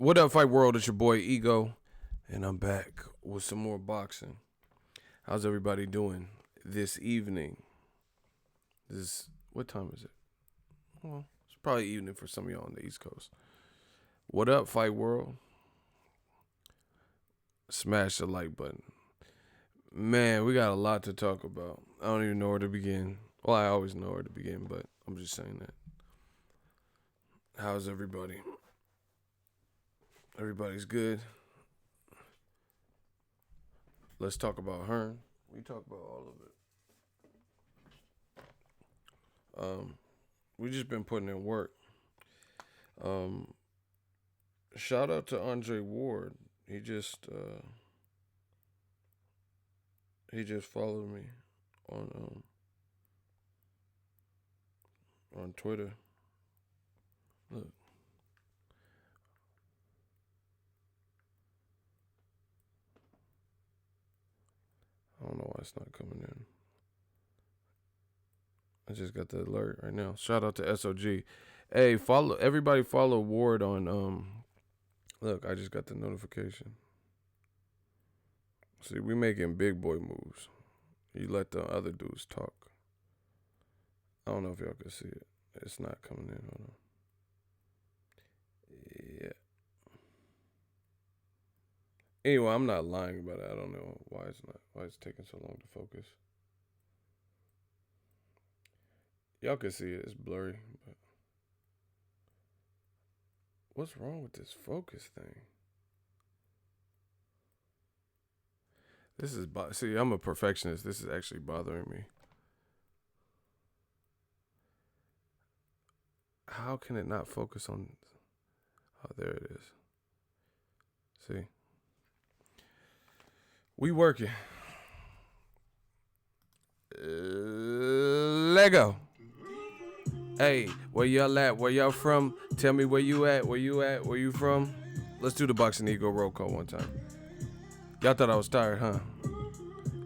What up, Fight World? It's your boy Ego, and I'm back with some more boxing. How's everybody doing this evening? What time is it? Well, it's probably evening for some of y'all on the East Coast. What up, Fight World? Smash the like button. Man, we got a lot to talk about. I don't even know where to begin. Well, I always know where to begin, but I'm just saying that. How's everybody? Everybody's good. Let's talk about Hearn. We talk about all of it. We just been putting in work. Shout out to Andre Ward. He just followed me on Twitter. Look. I don't know why it's not coming in. I just got the alert right now. Shout out to SOG. Hey, everybody follow Ward on look, I just got the notification. See, we making big boy moves. You let the other dudes talk. I don't know if y'all can see it. It's not coming in. Hold on. Yeah. Anyway, I'm not lying about it. I don't know why it's taking so long to focus. Y'all can see it. It's blurry. But what's wrong with this focus thing? See, I'm a perfectionist. This is actually bothering me. How can it not focus on? Oh, there it is. See. We working. Lego. Hey, where y'all at? Where y'all from? Tell me where you at. Where you at? Where you from? Let's do the Boxingego roll call one time. Y'all thought I was tired, huh?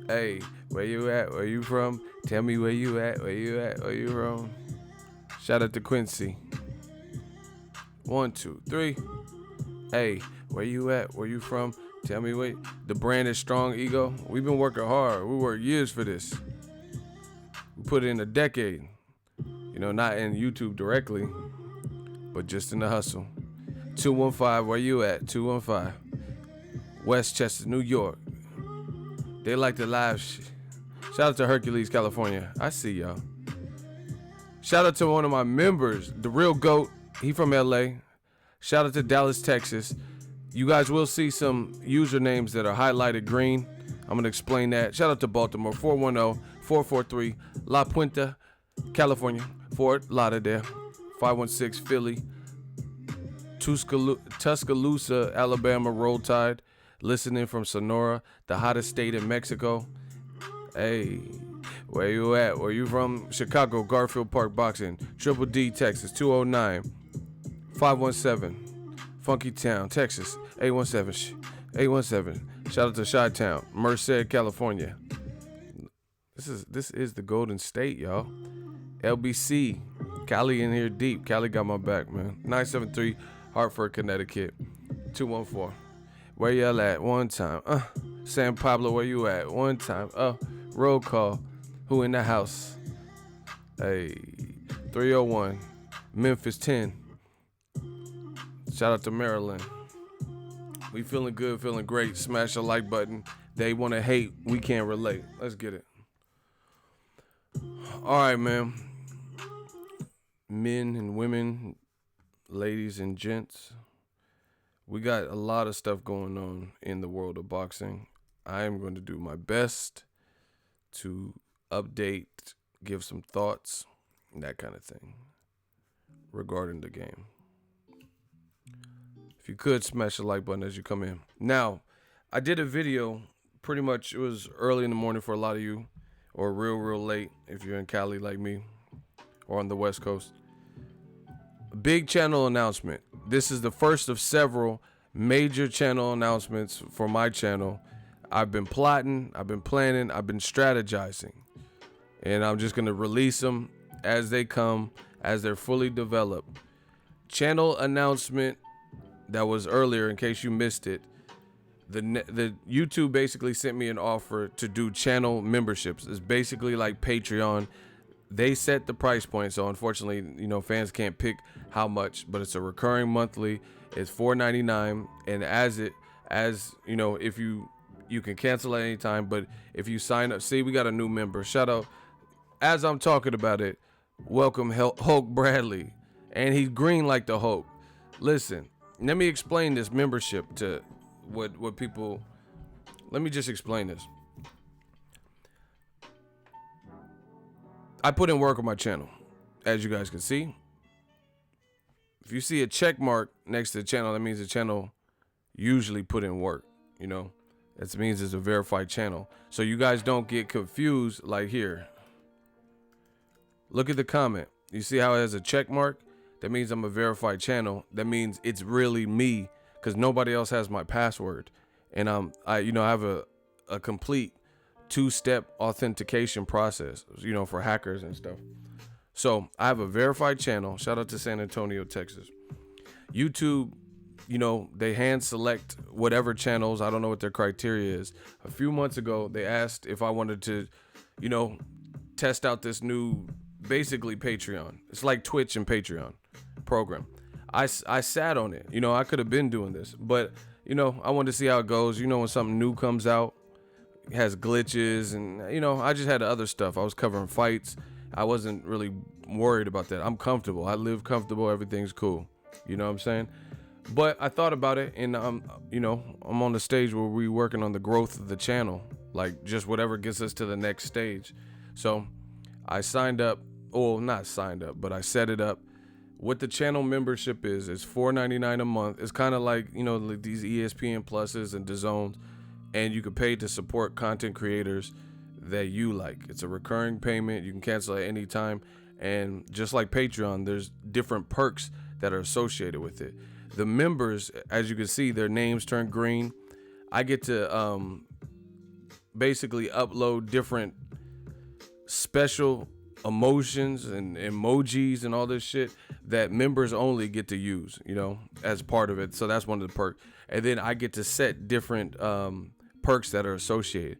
Hey, where you at? Where you from? Tell me where you at. Where you at? Where you from? Shout out to Quincy. 1, 2, 3. Hey, where you at? Where you from? Tell me where. The brand is strong, Ego. We've been working hard. We worked years for this. We put in a decade. You know, not in YouTube directly, but just in the hustle. 215, where you at? 215. Westchester, New York. They like the live shit. Shout out to Hercules, California. I see y'all. Shout out to one of my members, the real GOAT. He from LA. Shout out to Dallas, Texas. You guys will see some usernames that are highlighted green. I'm going to explain that. Shout out to Baltimore, 410-443 La Puente, California. Fort Lauderdale, 516 Philly. Tuscaloosa, Alabama, Roll Tide. Listening from Sonora, the hottest state in Mexico. Hey, where you at? Where you from? Chicago, Garfield Park Boxing. Triple D, Texas, 209-517. Funky Town, Texas, 817. Shout out to Chi-Town, Merced, California. This is the Golden State, y'all. LBC, Cali in here deep. Cali got my back, man. 973, Hartford, Connecticut, 214. Where y'all at? One time. San Pablo, where you at? One time. Roll call. Who in the house? Hey, 301. Memphis 10. Shout out to Maryland. We feeling good, feeling great. Smash the like button. They want to hate. We can't relate. Let's get it. All right, man. Men and women, ladies and gents. We got a lot of stuff going on in the world of boxing. I am going to do my best to update, give some thoughts, that kind of thing regarding the game. If you could, smash the like button as you come in. Now, I did a video, pretty much, it was early in the morning for a lot of you, or real late if you're in Cali like me, or on the West Coast. Big channel announcement. This is the first of several major channel announcements for my channel. I've been plotting, I've been planning, I've been strategizing. And I'm just going to release them as they come, as they're fully developed. Channel announcement that was earlier, in case you missed it, the YouTube basically sent me an offer to do channel memberships. It's basically like Patreon. They set the price point, so unfortunately, you know, fans can't pick how much, but it's a recurring monthly. It's $4.99, and as you know, if you can cancel at any time, but if you sign up, see, we got a new member. Shout out, as I'm talking about it, welcome Hulk Bradley, and he's green like the Hulk. Listen, let me explain this membership to what people. Let me just explain this. I put in work on my channel, as you guys can see. If you see a check mark next to the channel, that means the channel usually put in work. You know, that means it's a verified channel. So you guys don't get confused. Like here, look at the comment. You see how it has a check mark? That means I'm a verified channel. That means it's really me, because nobody else has my password, and I have a complete 2-step authentication process, you know, for hackers and stuff. So I have a verified channel. Shout out to San Antonio, Texas. YouTube, you know, they hand select whatever channels. I don't know what their criteria is. A few months ago, they asked if I wanted to, you know, test out this new, basically Patreon. It's like Twitch and Patreon program. I sat on it. You know, I could have been doing this, but, you know, I wanted to see how it goes. You know, when something new comes out, it has glitches, and, you know, I just had other stuff. I was covering fights. I wasn't really worried about that. I'm comfortable. I live comfortable. Everything's cool. You know what I'm saying? But I thought about it, and you know, I'm on the stage where we're working on the growth of the channel, like just whatever gets us to the next stage. So I signed up. Well, not signed up, but I set it up. What the channel membership is $4.99 a month. It's kind of like, you know, like these ESPN Pluses and DAZNs, and you can pay to support content creators that you like. It's a recurring payment. You can cancel at any time, and just like Patreon, there's different perks that are associated with it. The members, as you can see, their names turn green. I get to basically upload different special emotions and emojis and all this shit that members only get to use, you know, as part of it. So that's one of the perks. And then I get to set different perks that are associated.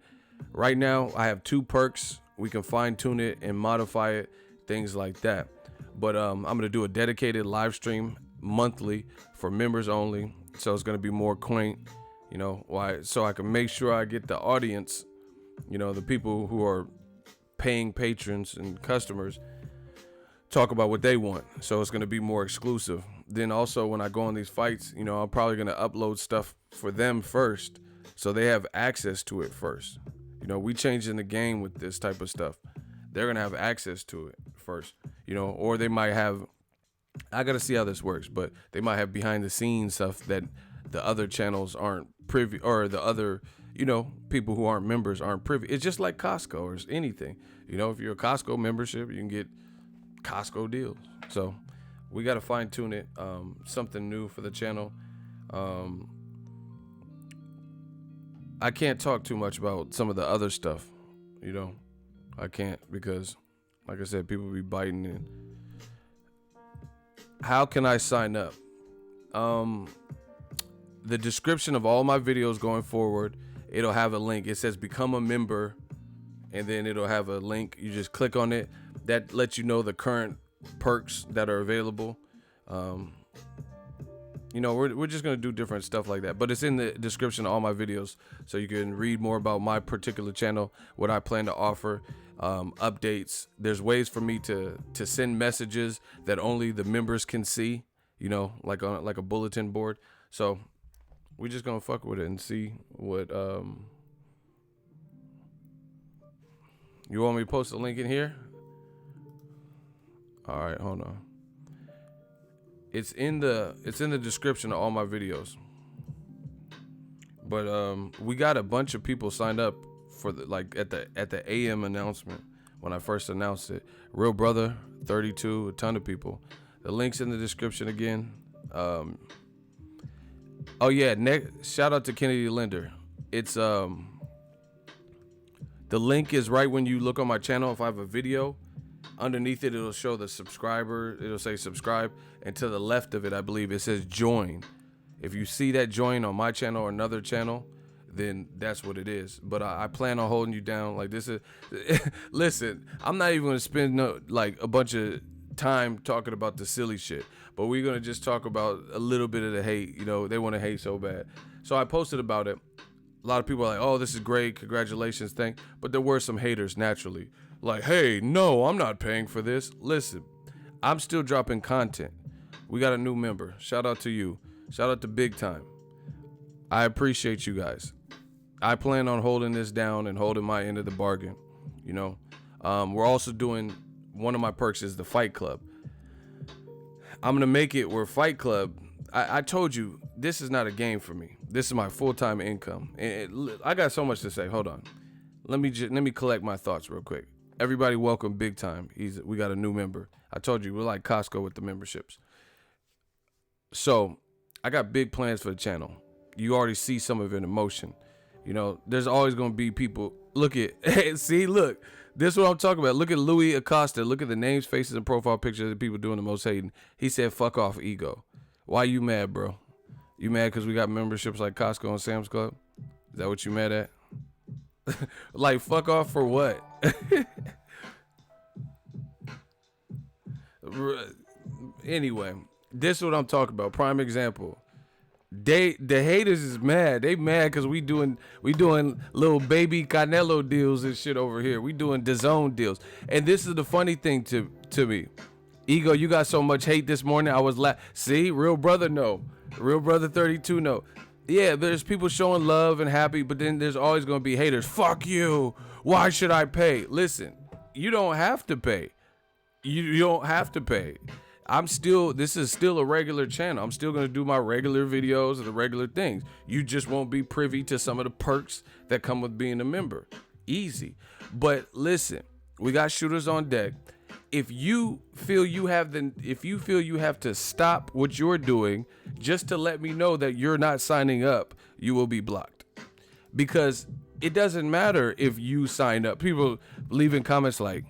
Right now, I have 2 perks. We can fine tune it and modify it, things like that. But I'm going to do a dedicated live stream monthly for members only. So it's going to be more quaint, you know, why? So I can make sure I get the audience, you know, the people who are paying patrons and customers, talk about what they want. So it's going to be more exclusive. Then also when I go on these fights, you know, I'm probably going to upload stuff for them first, so they have access to it first. You know, we changing the game with this type of stuff. They're going to have access to it first, you know, or they might have, I got to see how this works, but they might have behind the scenes stuff that the other channels aren't privy, or the other, you know, people who aren't members aren't privy. It's just like Costco or anything. You know, if you're a Costco membership, you can get Costco deals. So we got to fine tune it. Something new for the channel. I can't talk too much about some of the other stuff, you know. I can't, because like I said, people be biting in. How can I sign up? The description of all my videos going forward, it'll have a link. It says become a member, and then it'll have a link. You just click on it. That lets you know the current perks that are available. You know, we're just going to do different stuff like that, but it's in the description of all my videos, so you can read more about my particular channel, what I plan to offer, updates. There's ways for me to send messages that only the members can see, you know, like on like a bulletin board. So we're just going to fuck with it and see what, you want me to post a link in here? All right, hold on. It's in the description of all my videos. But we got a bunch of people signed up for the, like at the AM announcement when I first announced it. Real Brother 32, a ton of people. The link's in the description again. Oh yeah, shout out to Kennedy Linder. It's the link is right when you look on my channel. If I have a video, underneath it, it'll show the subscriber. It'll say subscribe, and to the left of it, I believe it says join. If you see that join on my channel or another channel, then that's what it is. But I plan on holding you down. Like this is, listen, I'm not even gonna spend like a bunch of time talking about the silly shit, but we're gonna just talk about a little bit of the hate. You know, they want to hate so bad. So I posted about it. A lot of people are like, oh, this is great, congratulations, but there were some haters naturally. Like, hey, no, I'm not paying for this. Listen, I'm still dropping content. We got a new member. Shout out to you. Shout out to Big Time. I appreciate you guys. I plan on holding this down and holding my end of the bargain. You know, we're also doing, one of my perks is the Fight Club. I'm going to make it where Fight Club, I told you, this is not a game for me. This is my full-time income. And I got so much to say. Hold on. Let me collect my thoughts real quick. Everybody welcome Big Time. We got a new member. I told you, we're like Costco with the memberships. So I got big plans for the channel. You already see some of it in motion. You know, there's always going to be people. Look at, see, look. This is what I'm talking about. Look at Louis Acosta. Look at the names, faces, and profile pictures of the people doing the most hating. He said, fuck off, ego. Why you mad, bro? You mad because we got memberships like Costco and Sam's Club? Is that what you mad at? Like, fuck off for what? Anyway, this is what I'm talking about. Prime example. The haters is mad. They mad because we doing little baby Canelo deals and shit over here. We doing DAZN deals. And this is the funny thing to me. Ego, you got so much hate this morning. I was see, real brother, no. Real brother 32, no. Yeah, there's people showing love and happy, but then there's always going to be haters. Fuck you. Why should I pay? Listen, you don't have to pay. You don't have to pay. This is still a regular channel. I'm still going to do my regular videos and the regular things. You just won't be privy to some of the perks that come with being a member. Easy. But listen, we got shooters on deck. If you feel you have to stop what you're doing just to let me know that you're not signing up, you will be blocked. Because it doesn't matter if you sign up. People leaving comments like,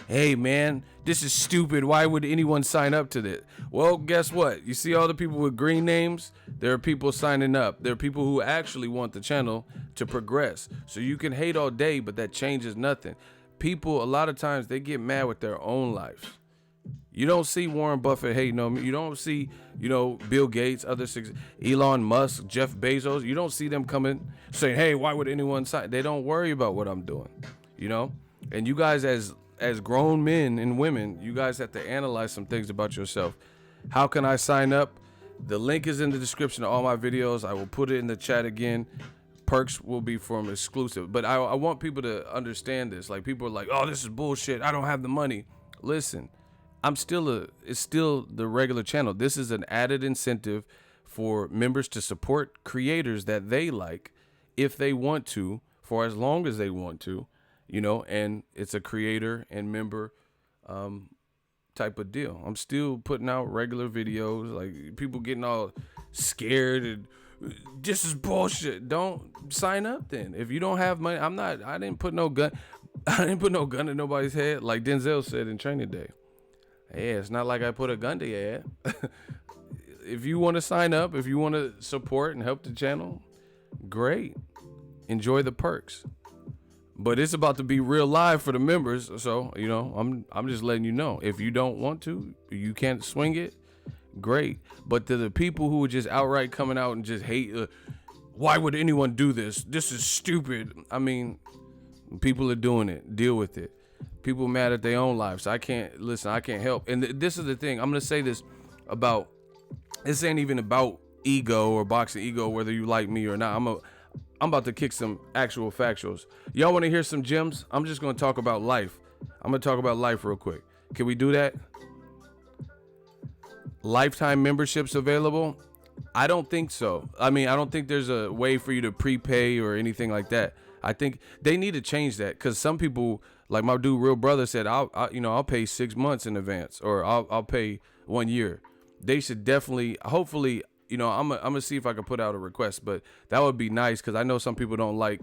hey man, this is stupid. Why would anyone sign up to this? Well, guess what? You see all the people with green names? There are people signing up. There are people who actually want the channel to progress. So you can hate all day, but that changes nothing. People, a lot of times, they get mad with their own lives. You don't see Warren Buffett hating on me. You don't see, Bill Gates, Elon Musk, Jeff Bezos. You don't see them coming saying, hey, why would anyone sign? They don't worry about what I'm doing, And you guys as grown men and women, you guys have to analyze some things about yourself. How can I sign up? The link is in the description of all my videos. I will put it in the chat again. Perks will be from exclusive. But I want people to understand this. Like, people are like, oh, this is bullshit. I don't have the money. Listen, it's still the regular channel. This is an added incentive for members to support creators that they like if they want to, for as long as they want to. And it's a creator and member type of deal. I'm still putting out regular videos. Like, people getting all scared and this is bullshit. Don't sign up then. If you don't have money, I didn't put no gun in nobody's head, like Denzel said in Training Day. Yeah, it's not like I put a gun to your head. If you want to sign up, if you want to support and help the channel, great. Enjoy the perks. But it's about to be real live for the members, so I'm just letting you know. If you don't want to, you can't swing it, great. But to the people who are just outright coming out and just hate, why would anyone do this? This is stupid. I mean, people are doing it. Deal with it. People mad at their own lives. I can't help. And this is the thing. I'm gonna say this about. This ain't even about ego or Boxingego, whether you like me or not. I'm about to kick some actual factuals. Y'all want to hear some gems? I'm just going to talk about life. I'm going to talk about life real quick. Can we do that? Lifetime memberships available? I don't think so. I mean, I don't think there's a way for you to prepay or anything like that. I think they need to change that, because some people, like my dude, Real Brother, said, I'll pay 6 months in advance, or I'll pay 1 year. They should definitely, hopefully, I'm gonna see if I can put out a request, but that would be nice, because I know some people don't like,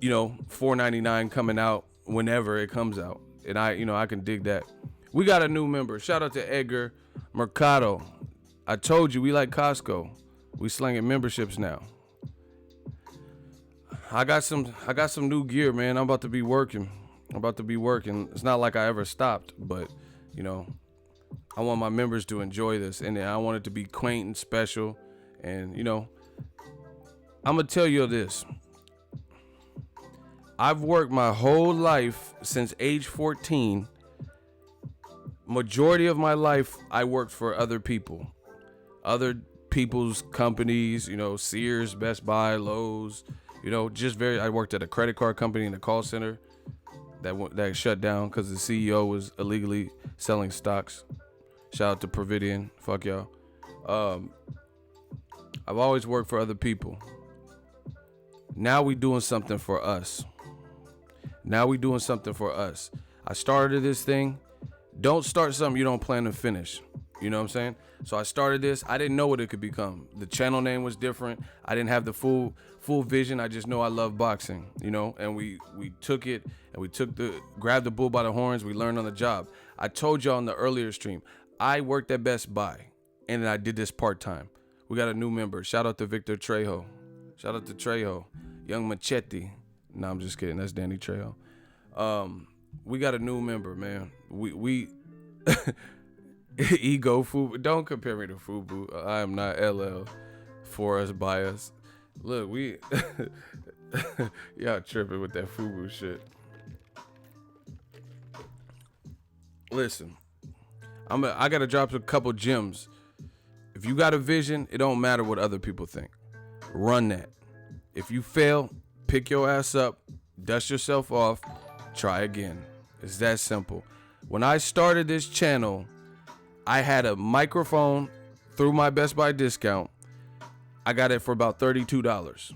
$4.99 coming out whenever it comes out, and I can dig that. We got a new member. Shout out to Edgar Mercado. I told you we like Costco. We slinging memberships now. I got some new gear, man. I'm about to be working. It's not like I ever stopped, but you know, I want my members to enjoy this, and I want it to be quaint and special. And you know, I'm gonna tell you this. I've worked my whole life since age 14. Majority of my life, I worked for other people's companies, you know, Sears, Best Buy, Lowe's, you know, I worked at a credit card company in the call center that shut down because the CEO was illegally selling stocks. Shout out to Providian. Fuck y'all. I've always worked for other people. Now we doing something for us. I started this thing. Don't start something you don't plan to finish. You know what I'm saying? So I started this. I didn't know what it could become. The channel name was different. I didn't have the full vision. I just know I love boxing, you know, and we took it and grabbed the bull by the horns. We learned on the job. I told y'all in the earlier stream, I worked at Best Buy and I did this part-time. We got a new member. Shout out to Victor Trejo. Young Machete. No, I'm just kidding. That's Danny Trejo. We got a new member, man. We ego Fubu. Don't compare me to Fubu. I am not LL for us by us. Look, we y'all tripping with that Fubu shit. Listen, I gotta drop a couple gems. If you got a vision, it don't matter what other people think. Run that. If you fail, pick your ass up, dust yourself off, try again. It's that simple. When I started this channel, I had a microphone through my Best Buy discount. I got it for about $32.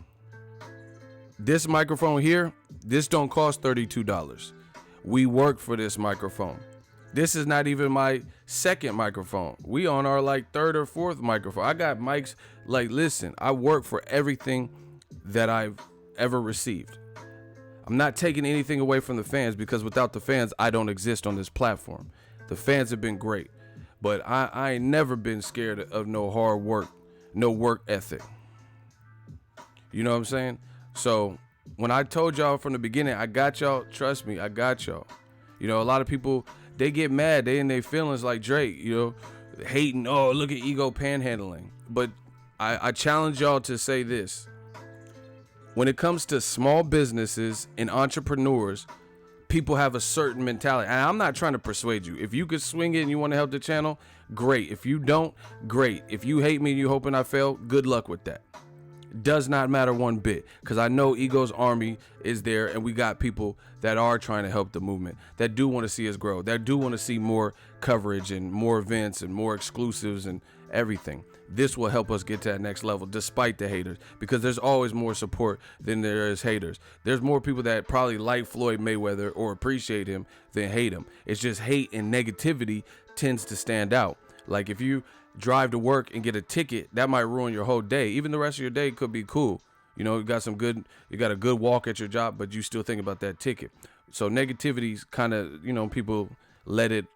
This microphone here, this don't cost $32. We worked for this microphone. This is not even my second microphone. We on our like third or fourth microphone. I got mics. Like, listen, I work for everything that I've ever received. I'm not taking anything away from the fans because without the fans, I don't exist on this platform. The fans have been great, but I ain't never been scared of no hard work, no work ethic. You know what I'm saying? So when I told y'all from the beginning, I got y'all, trust me, I got y'all. You know, a lot of people, they get mad. They in their feelings like Drake, you know, hating, oh, look at ego panhandling. But I challenge y'all to say this. When it comes to small businesses and entrepreneurs, people have a certain mentality. And I'm not trying to persuade you. If you could swing it and you want to help the channel, great. If you don't, great. If you hate me and you hoping I fail, good luck with that. Does not matter one bit, because I know Ego's army is there and we got people that are trying to help the movement, that do want to see us grow, that do want to see more coverage and more events and more exclusives and everything. This will help us get to that next level despite the haters, because there's always more support than there is haters. There's more people that probably like Floyd Mayweather or appreciate him than hate him. It's just hate and negativity tends to stand out. Like if you drive to work and get a ticket, that might ruin your whole day. Even the rest of your day could be cool. You know, you got a good walk at your job, but you still think about that ticket. So negativity's kind of, you know, people let it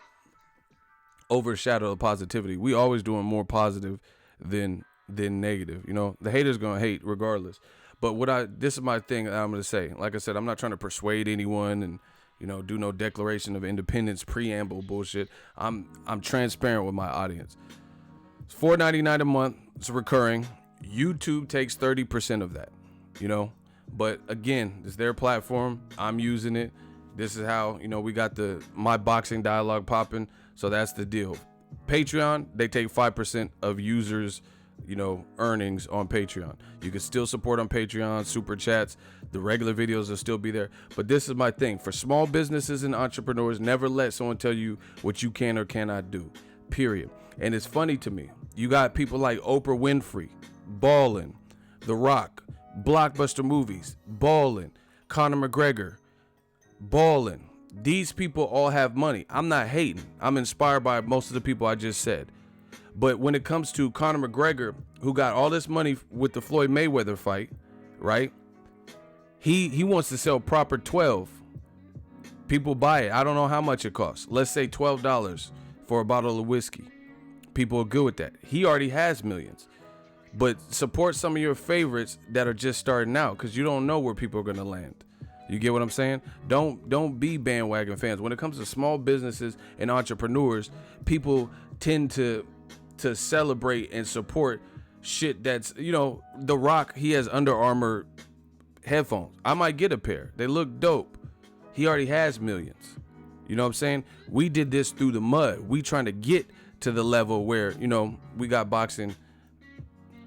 overshadow the positivity. We always doing more positive than negative. You know, the haters gonna hate regardless. But this is my thing that I'm gonna say. Like I said, I'm not trying to persuade anyone and, you know, do no Declaration of Independence preamble bullshit. I'm transparent with my audience. It's $4.99 a month. It's recurring. YouTube takes 30% of that, you know. But again, it's their platform. I'm using it. This is how, you know, we got my boxing dialogue popping. So that's the deal. Patreon, they take 5% of users, you know, earnings on Patreon. You can still support on Patreon, super chats. The regular videos will still be there. But this is my thing. For small businesses and entrepreneurs, never let someone tell you what you can or cannot do, period. And it's funny to me. You got people like Oprah Winfrey, ballin', The Rock, blockbuster movies, ballin', Conor McGregor, ballin'. These people all have money. I'm not hating. I'm inspired by most of the people I just said. But when it comes to Conor McGregor, who got all this money with the Floyd Mayweather fight, right? He wants to sell proper 12. People buy it. I don't know how much it costs. Let's say $12 for a bottle of whiskey. People are good with that. He already has millions. but support some of your favorites that are just starting out, because you don't know where people are going to land. You get what I'm saying? Don't be bandwagon fans. When it comes to small businesses and entrepreneurs, people tend to celebrate and support shit that's, you know, The Rock, he has Under Armour headphones. I might get a pair. They look dope. He already has millions. You know what I'm saying? We did this through the mud. We trying to get to the level where, you know, we got boxing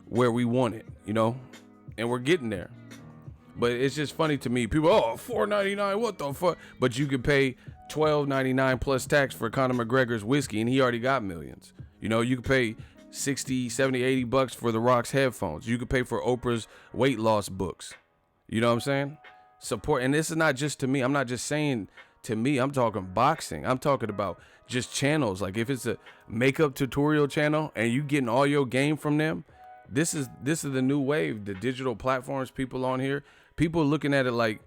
where we want it, you know, and we're getting there. But it's just funny to me. People, oh, $4.99, what the fuck? But you could pay $12.99 plus tax for Conor McGregor's whiskey, and he already got millions. You know, you could pay 60, 70, 80 bucks for The Rock's headphones. You could pay for Oprah's weight loss books. You know what I'm saying? Support. And this is not just to me. I'm not just saying to me. I'm talking boxing. I'm talking about just channels. Like if it's a makeup tutorial channel and you getting all your game from them, this is the new wave. The digital platforms, people on here, people looking at it like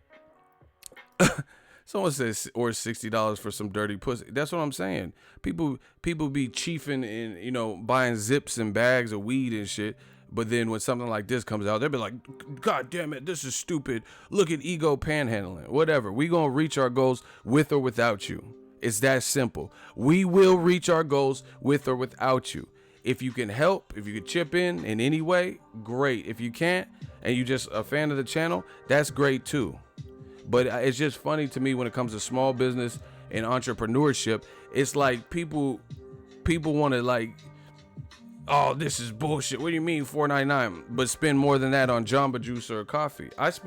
someone says, or $60 for some dirty pussy. That's what I'm saying. People be chiefing and, you know, buying zips and bags of weed and shit. But then when something like this comes out, they'll be like, God damn it, this is stupid. Look at ego panhandling. Whatever. We gonna reach our goals with or without you. It's that simple. We will reach our goals with or without you. If you can help, if you can chip in any way, great. If you can't, and you just a fan of the channel, that's great too. But it's just funny to me when it comes to small business and entrepreneurship. It's like people want to like, oh, this is bullshit. What do you mean $4.99? But spend more than that on Jamba Juice or coffee. I just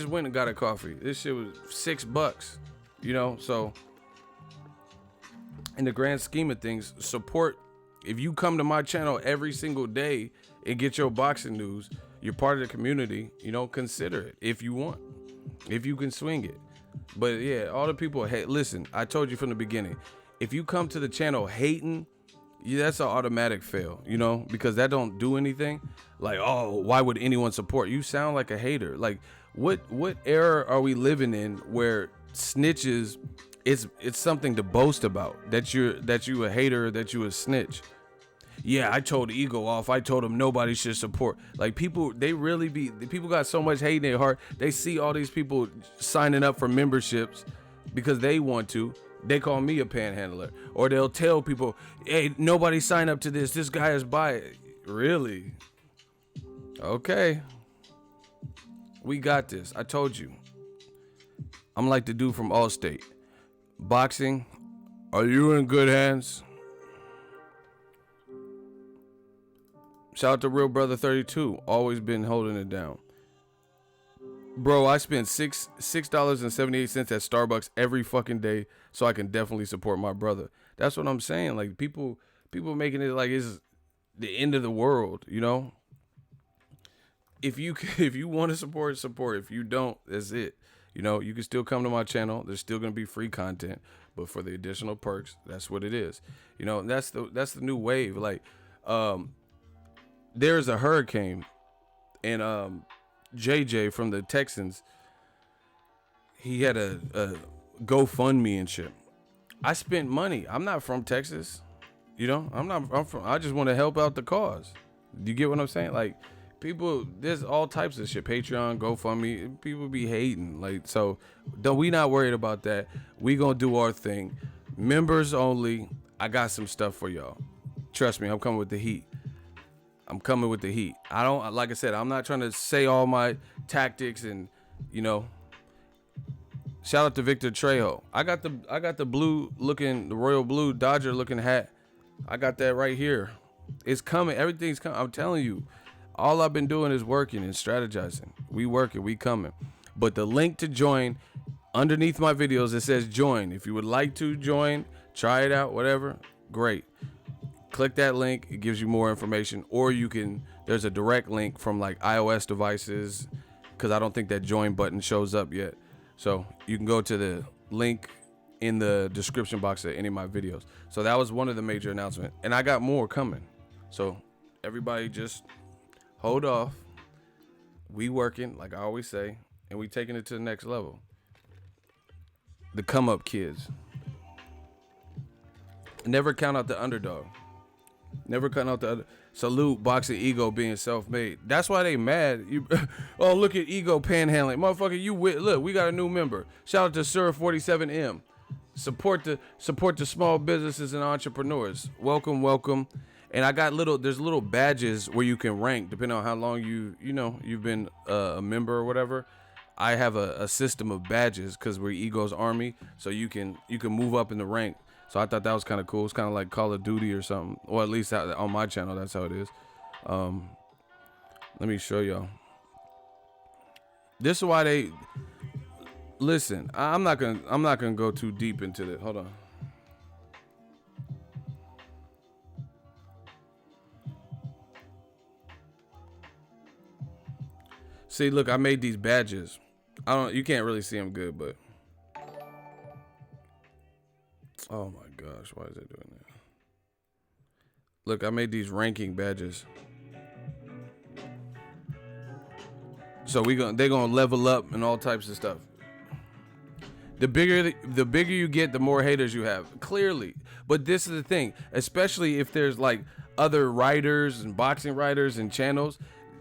went and got a coffee. This shit was $6, you know? So in the grand scheme of things, support. If you come to my channel every single day and get your boxing news, you're part of the community, you know, consider it if you want, if you can swing it. But yeah, all the people, hey, listen, I told you from the beginning, if you come to the channel hating, yeah, that's an automatic fail, you know, because that don't do anything. Like, oh, why would anyone support? You sound like a hater. Like, what era are we living in where snitches, it's something to boast about, that you a hater, that you a snitch? Yeah, I told Ego off. I told him nobody should support. Like, people, people got so much hate in their heart. They see all these people signing up for memberships because they want to. They call me a panhandler. Or they'll tell people, hey, nobody sign up to this. This guy is biased. Really? Okay. We got this. I told you. I'm like the dude from Allstate. Boxing, are you in good hands? Shout out to Real Brother 32. Always been holding it down. Bro, I spend $6.78 at Starbucks every fucking day, so I can definitely support my brother. That's what I'm saying. Like, people making it like it's the end of the world, you know? If you want to support. If you don't, that's it. You know, you can still come to my channel. There's still going to be free content, but for the additional perks, that's what it is. You know, that's the new wave. Like, there's a hurricane, and JJ from the Texans, he had a GoFundMe and shit. I spent money. I'm not from Texas, you know. I just want to help out the cause. Do you get what I'm saying? Like, people, there's all types of shit. Patreon, GoFundMe, people be hating. Like, so don't, we not worried about that. We gonna do our thing. Members only. I got some stuff for y'all. Trust me, I'm coming with the heat. I don't, like I said, I'm not trying to say all my tactics and, you know. Shout out to Victor Trejo. I got the blue looking, the royal blue Dodger looking hat. I got that right here. It's coming. Everything's coming. I'm telling you. All I've been doing is working and strategizing. We working, we coming. But the link to join, underneath my videos, it says join. If you would like to join, try it out, whatever, great. Click that link. It gives you more information. Or you can, there's a direct link from like iOS devices, because I don't think that join button shows up yet. So you can go to the link in the description box of any of my videos. So that was one of the major announcements. And I got more coming. So everybody just hold off. We working, like I always say, and we taking it to the next level. The come up kids. Never count out the underdog. Never count out the other. Salute Boxingego being self-made. That's why they mad. You, oh, look at Ego panhandling, motherfucker. Look, we got a new member. Shout out to Sir 47M. Support the small businesses and entrepreneurs. Welcome. And I got there's little badges where you can rank depending on how long you've been a member or whatever. I have a system of badges because we're Ego's army, so you can move up in the rank. So I thought that was kind of cool. It's kind of like Call of Duty or something, or at least on my channel, that's how it is. Let me show y'all. This is why they listen. I'm not gonna go too deep into it. Hold on. See, look, I made these badges. You can't really see them good, but oh my gosh, why is it doing that? Look, I made these ranking badges. So they're gonna level up and all types of stuff. The bigger you get, the more haters you have. Clearly. But this is the thing, especially if there's like other writers and boxing writers and channels.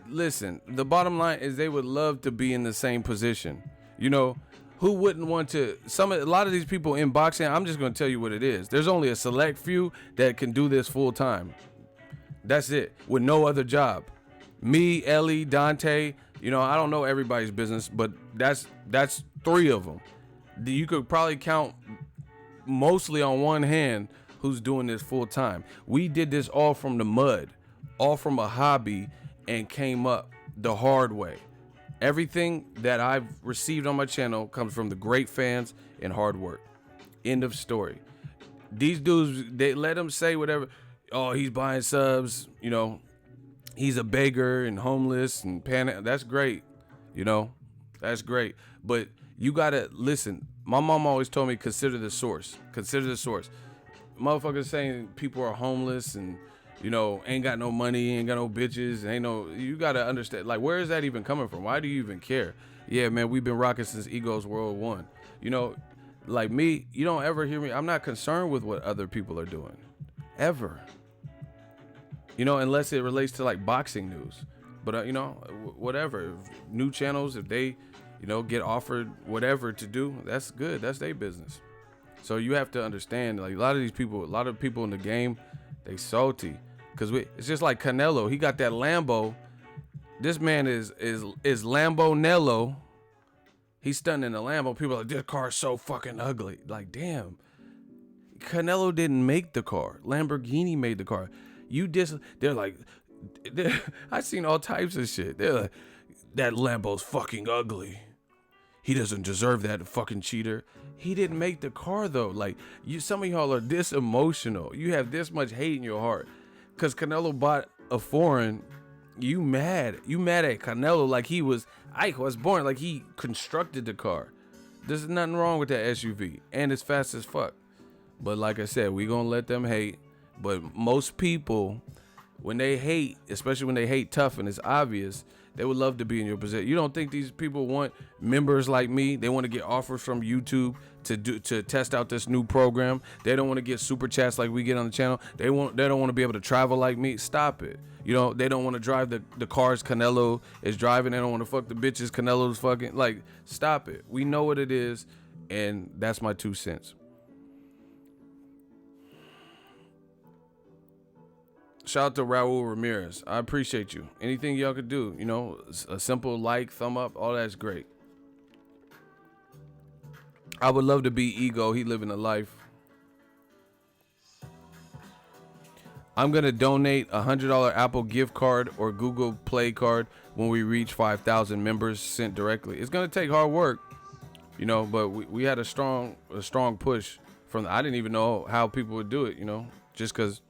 Listen, the bottom line is they would love to be in the same position. You know, who wouldn't want to? A lot of these people in boxing, I'm just going to tell you what it is. There's only a select few that can do this full time. That's it, with no other job. Me, Ellie, Dante, you know, I don't know everybody's business, but that's 3 of them. You could probably count mostly on one hand who's doing this full time. We did this all from the mud, all from a hobby, and came up the hard way. Everything that I've received on my channel comes from the great fans and hard work. End of story. These dudes, they let them say whatever. Oh, he's buying subs, you know, he's a beggar and homeless and that's great, you know, that's great. But you gotta listen. My mom always told me, consider the source. Consider the source. Motherfuckers saying people are homeless and, you know, ain't got no money, ain't got no bitches, you gotta understand, like, where is that even coming from? Why do you even care? Yeah, man, we've been rocking since Ego's World 1. You know, like me, you don't ever hear me. I'm not concerned with what other people are doing. Ever. You know, unless it relates to like boxing news. But, you know, whatever. New channels, if they, you know, get offered whatever to do, that's good. That's their business. So you have to understand, like, a lot of people in the game, they salty. Because it's just like Canelo. He got that Lambo. This man is Lambo NELO. He's stunting the Lambo. People are like, this car is so fucking ugly. Like, damn. Canelo didn't make the car. Lamborghini made the car. They're like, I've seen all types of shit. They're like, that Lambo's fucking ugly. He doesn't deserve that fucking cheater. He didn't make the car though. Like, some of y'all are this emotional. You have this much hate in your heart. Cause Canelo bought a foreign. You mad at Canelo like he was Ike was born, like he constructed the car. There's nothing wrong with that SUV. And it's fast as fuck. But like I said, we gonna let them hate. But most people, when they hate, especially when they hate tough and it's obvious, they would love to be in your position. You don't think these people want members like me? They want to get offers from YouTube to test out this new program. They don't want to get super chats like we get on the channel. They don't want to be able to travel like me. Stop it. You know, they don't want to drive the cars Canelo is driving. They don't want to fuck the bitches Canelo's fucking. Like, stop it. We know what it is, and that's my 2 cents. Shout out to Raul Ramirez. I appreciate you. Anything y'all could do, you know, a simple like, thumb up, all that's great. I would love to be Ego. He living a life. I'm going to donate a $100 Apple gift card or Google Play card when we reach 5,000 members sent directly. It's going to take hard work, you know, but we had a strong push from I didn't even know how people would do it, you know, just because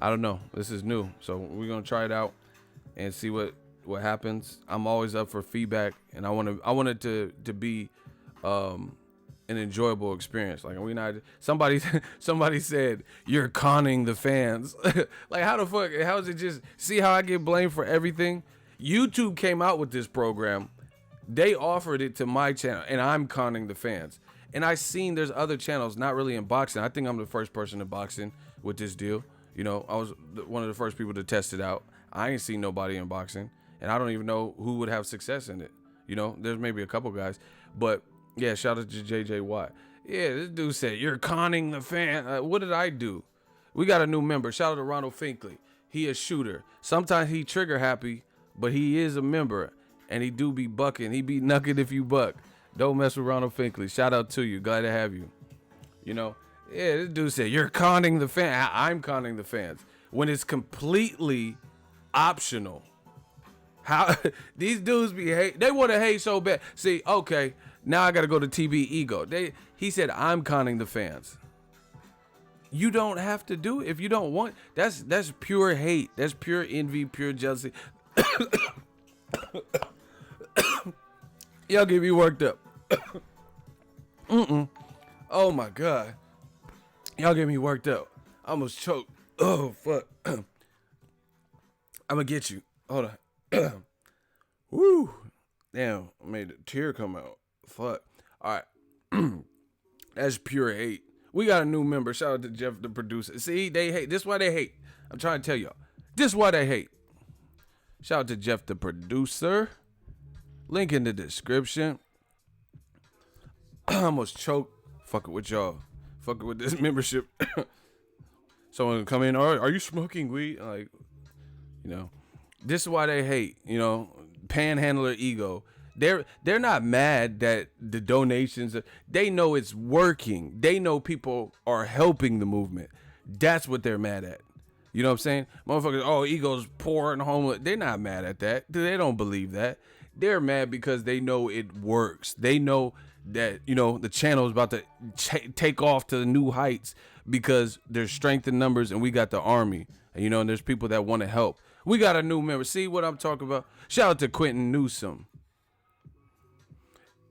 I don't know. This is new. So we're going to try it out and see what happens. I'm always up for feedback, and I want it to be an enjoyable experience. Like, somebody said you're conning the fans. Like, how the fuck, how is it just, see how I get blamed for everything? YouTube came out with this program. They offered it to my channel, and I'm conning the fans. And I seen there's other channels, not really in boxing. I think I'm the first person in boxing with this deal. You know, I was one of the first people to test it out. I ain't seen nobody in boxing, and I don't even know who would have success in it. You know, there's maybe a couple guys, but yeah, shout out to JJ Watt. Yeah, this dude said, you're conning the fan. What did I do? We got a new member. Shout out to Ronald Finkley. He a shooter. Sometimes he trigger happy, but he is a member, and he do be bucking. He be knucking if you buck. Don't mess with Ronald Finkley. Shout out to you. Glad to have you. You know, yeah, this dude said, you're conning the fan. I'm conning the fans. When it's completely optional. How these dudes be hate, they want to hate so bad. See, okay, now I gotta go to TV ego. He said I'm conning the fans. You don't have to do it if you don't want. That's pure hate. That's pure envy, pure jealousy. Y'all get me worked up. Oh my God. Y'all get me worked up. I almost choked. Oh fuck. I'm gonna get you. Hold on. Woo. Damn, I made a tear come out. Fuck. All right. That's pure hate. We got a new member. Shout out to Jeff, the producer. See, they hate. This is why they hate. I'm trying to tell y'all. This is why they hate. Shout out to Jeff, the producer. Link in the description. I almost choked. Fuck it with y'all. Fuck it with this membership. Someone come in. Are you smoking weed? Like, you know. This is why they hate, you know, panhandler ego. They're not mad that the donations, they know it's working. They know people are helping the movement. That's what they're mad at. You know what I'm saying? Motherfuckers, oh, ego's poor and homeless. They're not mad at that. They don't believe that. They're mad because they know it works. They know that, you know, the channel is about to take off to the new heights because there's strength in numbers and we got the army. And, you know, and there's people that want to help. We got a new member. See what I'm talking about? Shout out to Quentin Newsom.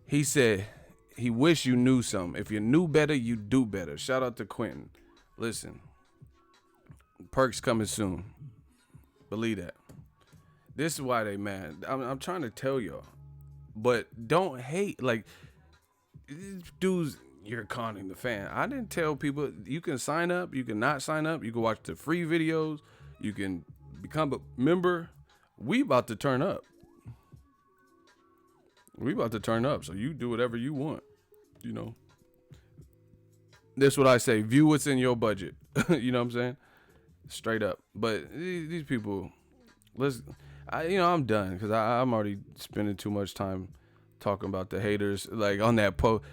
He said he wish you knew something. If you knew better, you do better. Shout out to Quentin. Listen, perks coming soon. Believe that. This is why they mad. I'm trying to tell y'all. But don't hate. Like, dudes, you're conning the fan. I didn't tell people you can sign up. You can not sign up. You can watch the free videos. You can become a member. We about to turn up. We about to turn up. So you do whatever you want. You know. That's what I say. View what's in your budget. You know what I'm saying? Straight up. But these people, I'm done because I'm already spending too much time talking about the haters. Like on that post,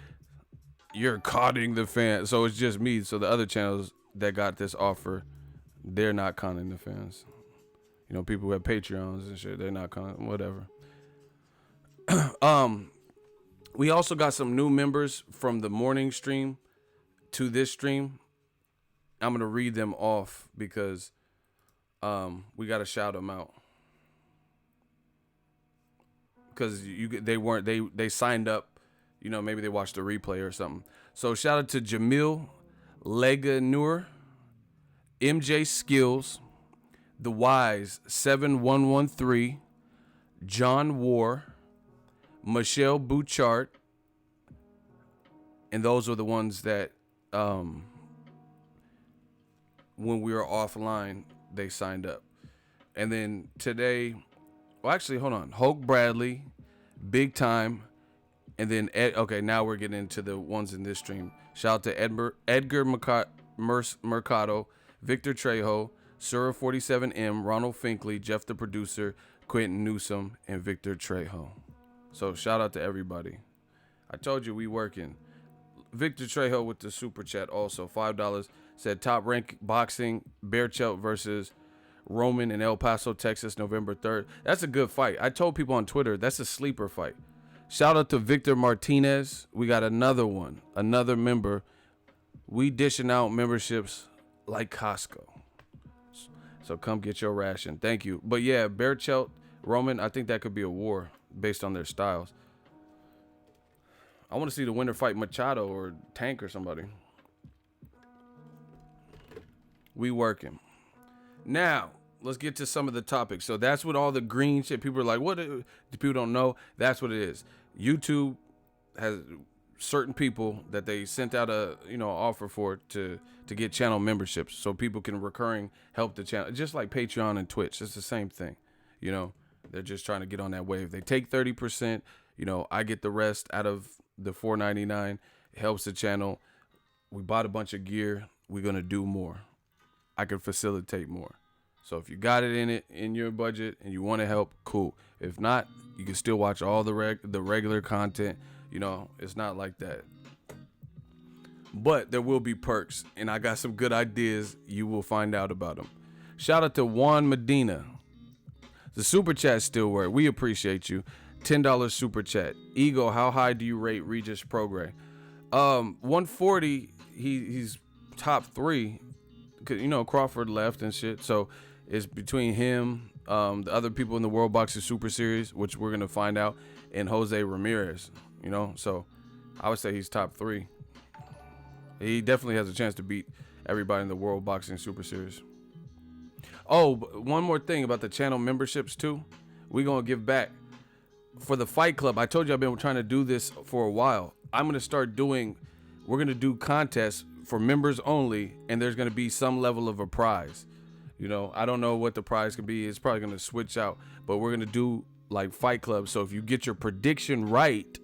you're conning the fans. So it's just me. So the other channels that got this offer, they're not conning the fans. You know, people who have Patreons and shit, they're not conning, whatever. We also got some new members from the morning stream to this stream. I'm gonna read them off because we gotta shout them out because they signed up. You know, maybe they watched the replay or something. So shout out to Jamil Leganur, MJ Skills, The Wise 7113, John War, Michelle Bouchard, and those are the ones that when we were offline they signed up. And then today, well, actually, hold on, Hulk Bradley, Big Time, and then now we're getting into the ones in this stream. Shout out to Edgar Mercado, Victor Trejo, Sura 47M, Ronald Finkley, Jeff the producer, Quentin Newsom, and Victor Trejo. So shout out to everybody. I told you we working. Victor Trejo with the super chat also, $5, said top rank boxing, Bearchelt versus Roman in El Paso, Texas, November 3rd. That's a good fight. I told people on Twitter, that's a sleeper fight. Shout out to Victor Martinez. We got another one, another member. We dishing out memberships like Costco. So come get your ration. Thank you. But yeah, Bearchelt, Roman, I think that could be a war based on their styles. I want to see the winner fight Machado or Tank or somebody. We working. Now, let's get to some of the topics. So that's what all the green shit, people are like, what? People don't know. That's what it is. YouTube has certain people that they sent out a offer for to get channel memberships, so people can recurring help the channel, just like Patreon and Twitch. It's the same thing. They're just trying to get on that wave. They take 30%. I get the rest out of the $4.99. It helps the channel. We bought a bunch of gear. We're gonna do more. I can facilitate more. So if you got it in your budget and you want to help, cool. If not, you can still watch all the regular content. It's not like that. But there will be perks, and I got some good ideas. You will find out about them. Shout out to Juan Medina. The super chat still work. We appreciate you. $10 super chat. Ego, how high do you rate Regis Prograis? 140. He's top 3. Crawford left and shit. So it's between him, the other people in the World Boxing Super Series, which we're gonna find out, and Jose Ramirez. So I would say he's top 3. He definitely has a chance to beat everybody in the World Boxing Super Series. Oh, one more thing about the channel memberships too. We're gonna give back for the Fight Club. I told you I've been trying to do this for a while. We're gonna do contests for members only, and there's gonna be some level of a prize. I don't know what the prize could be. It's probably gonna switch out, but we're gonna do like Fight Club. So if you get your prediction right,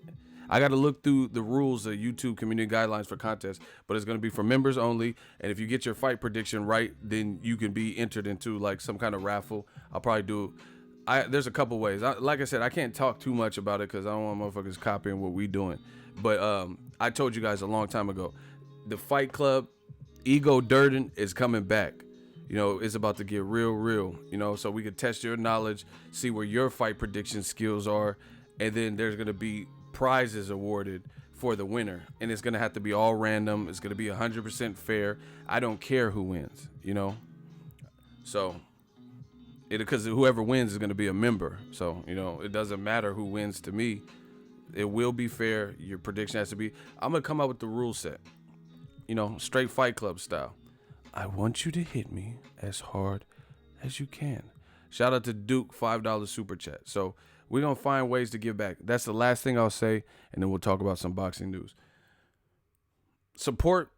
I got to look through the rules of YouTube community guidelines for contests, but it's going to be for members only. And if you get your fight prediction right, then you can be entered into like some kind of raffle. I'll probably do. There's a couple ways. Like I said, I can't talk too much about it because I don't want motherfuckers copying what we doing. But I told you guys a long time ago, the Fight Club, Ego Durden is coming back. It's about to get real. So we could test your knowledge, see where your fight prediction skills are, and then there's going to be prizes awarded for the winner, and it's gonna have to be all random. It's gonna be 100% fair. I don't care who wins, so because whoever wins is gonna be a member, so it doesn't matter who wins to me. It will be fair. Your prediction has to be. I'm gonna come up with the rule set, straight Fight Club style. I want you to hit me as hard as you can. Shout out to Duke, $5 super chat. So we're going to find ways to give back. That's the last thing I'll say, and then we'll talk about some boxing news. Support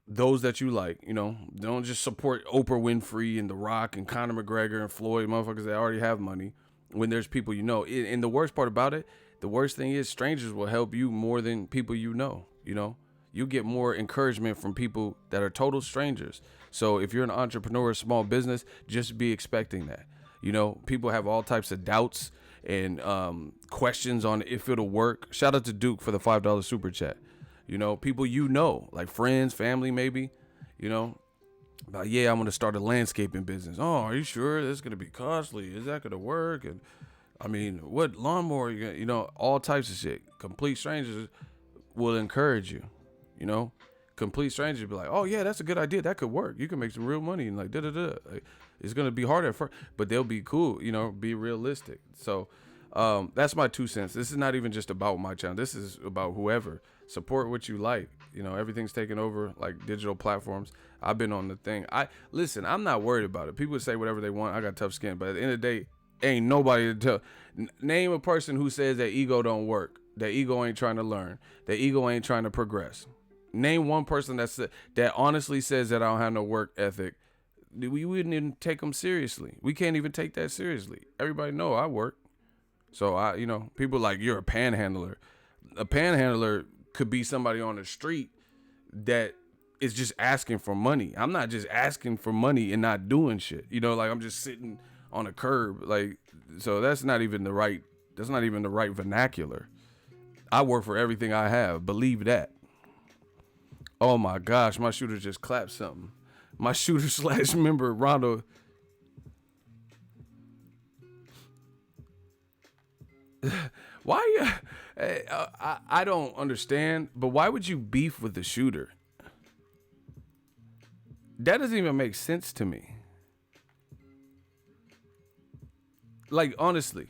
those that you like, Don't just support Oprah Winfrey and The Rock and Conor McGregor and Floyd, motherfuckers that already have money, when there's people And the worst part about it, the worst thing is strangers will help you more than people You get more encouragement from people that are total strangers. So if you're an entrepreneur, small business, just be expecting that. People have all types of doubts and questions on if it'll work. Shout out to Duke for the $5 super chat. People like friends, family, maybe, about, yeah, I'm gonna start a landscaping business. Oh, are you sure that's gonna be costly? Is that gonna work? And I mean, what lawnmower you gonna, all types of shit. Complete strangers will encourage you. Complete strangers be like, oh yeah, that's a good idea. That could work. You can make some real money and like Like, it's gonna be hard at first, but they'll be cool. Be realistic. So that's my 2 cents. This is not even just about my channel. This is about whoever. Support what you like. Everything's taken over, like digital platforms. I've been on the thing. I'm not worried about it. People say whatever they want. I got tough skin, but at the end of the day, ain't nobody to tell. Name a person who says that ego don't work. That ego ain't trying to learn. That ego ain't trying to progress. Name one person that honestly says that I don't have no work ethic. We wouldn't even take them seriously. We can't even take that seriously. Everybody know I work. So people like, you're a panhandler. A panhandler could be somebody on the street that is just asking for money. I'm not just asking for money and not doing shit. Like I'm just sitting on a curb. Like, so that's not even the right vernacular. I work for everything I have. Believe that. Oh my gosh, my shooter just clapped something. My shooter / member, Rondo. Why? I don't understand, but why would you beef with the shooter? That doesn't even make sense to me. Like, honestly,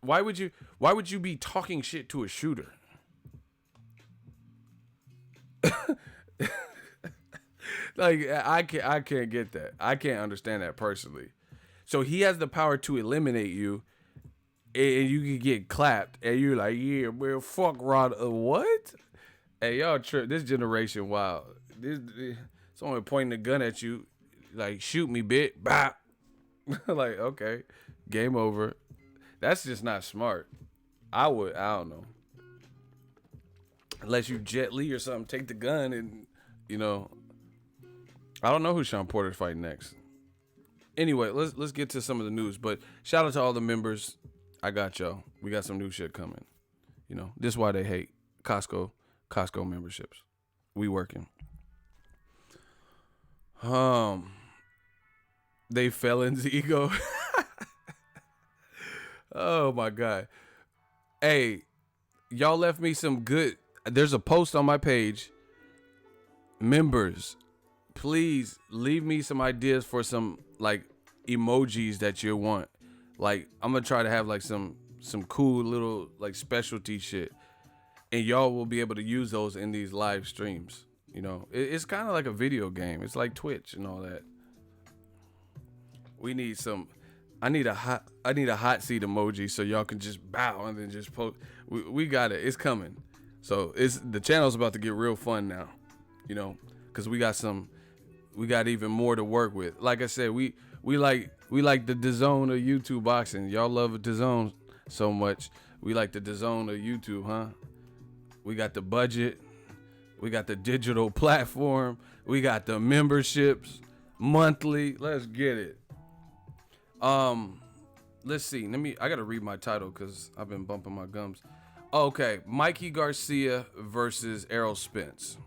why would you be talking shit to a shooter? Like, I can't get that. I can't understand that personally. So he has the power to eliminate you, and you can get clapped, and you're like, yeah, well, fuck Rod. What? Hey, y'all trip. This generation, wow. Someone pointing a gun at you, like, shoot me, bit. Bop. Like, okay, game over. That's just not smart. I don't know. Unless you Jet Li or something, take the gun and, you know. I don't know who Sean Porter's fighting next. Anyway, let's get to some of the news. But shout out to all the members. I got y'all. We got some new shit coming. You know, this is why they hate Costco memberships. We working. They fell into ego. Oh my God. Hey, y'all left me some good. There's a post on my page. Members, please leave me some ideas for some like emojis that you want. Like, I'm gonna try to have like some cool little like specialty shit, and y'all will be able to use those in these live streams. You know, it's kind of like a video game. It's like Twitch and all that. We need some. I need a hot seat emoji so y'all can just bow and then just post. We got it. It's coming. So the channel's about to get real fun now. You know, because we got even more to work with. Like I said, we like the DAZN of YouTube boxing. Y'all love DAZN so much. We like the DAZN of YouTube, huh? We got the budget. We got the digital platform. We got the memberships monthly. Let's get it. Let's see. I gotta read my title because I've been bumping my gums. Okay, Mikey Garcia versus ERROL SPENCE.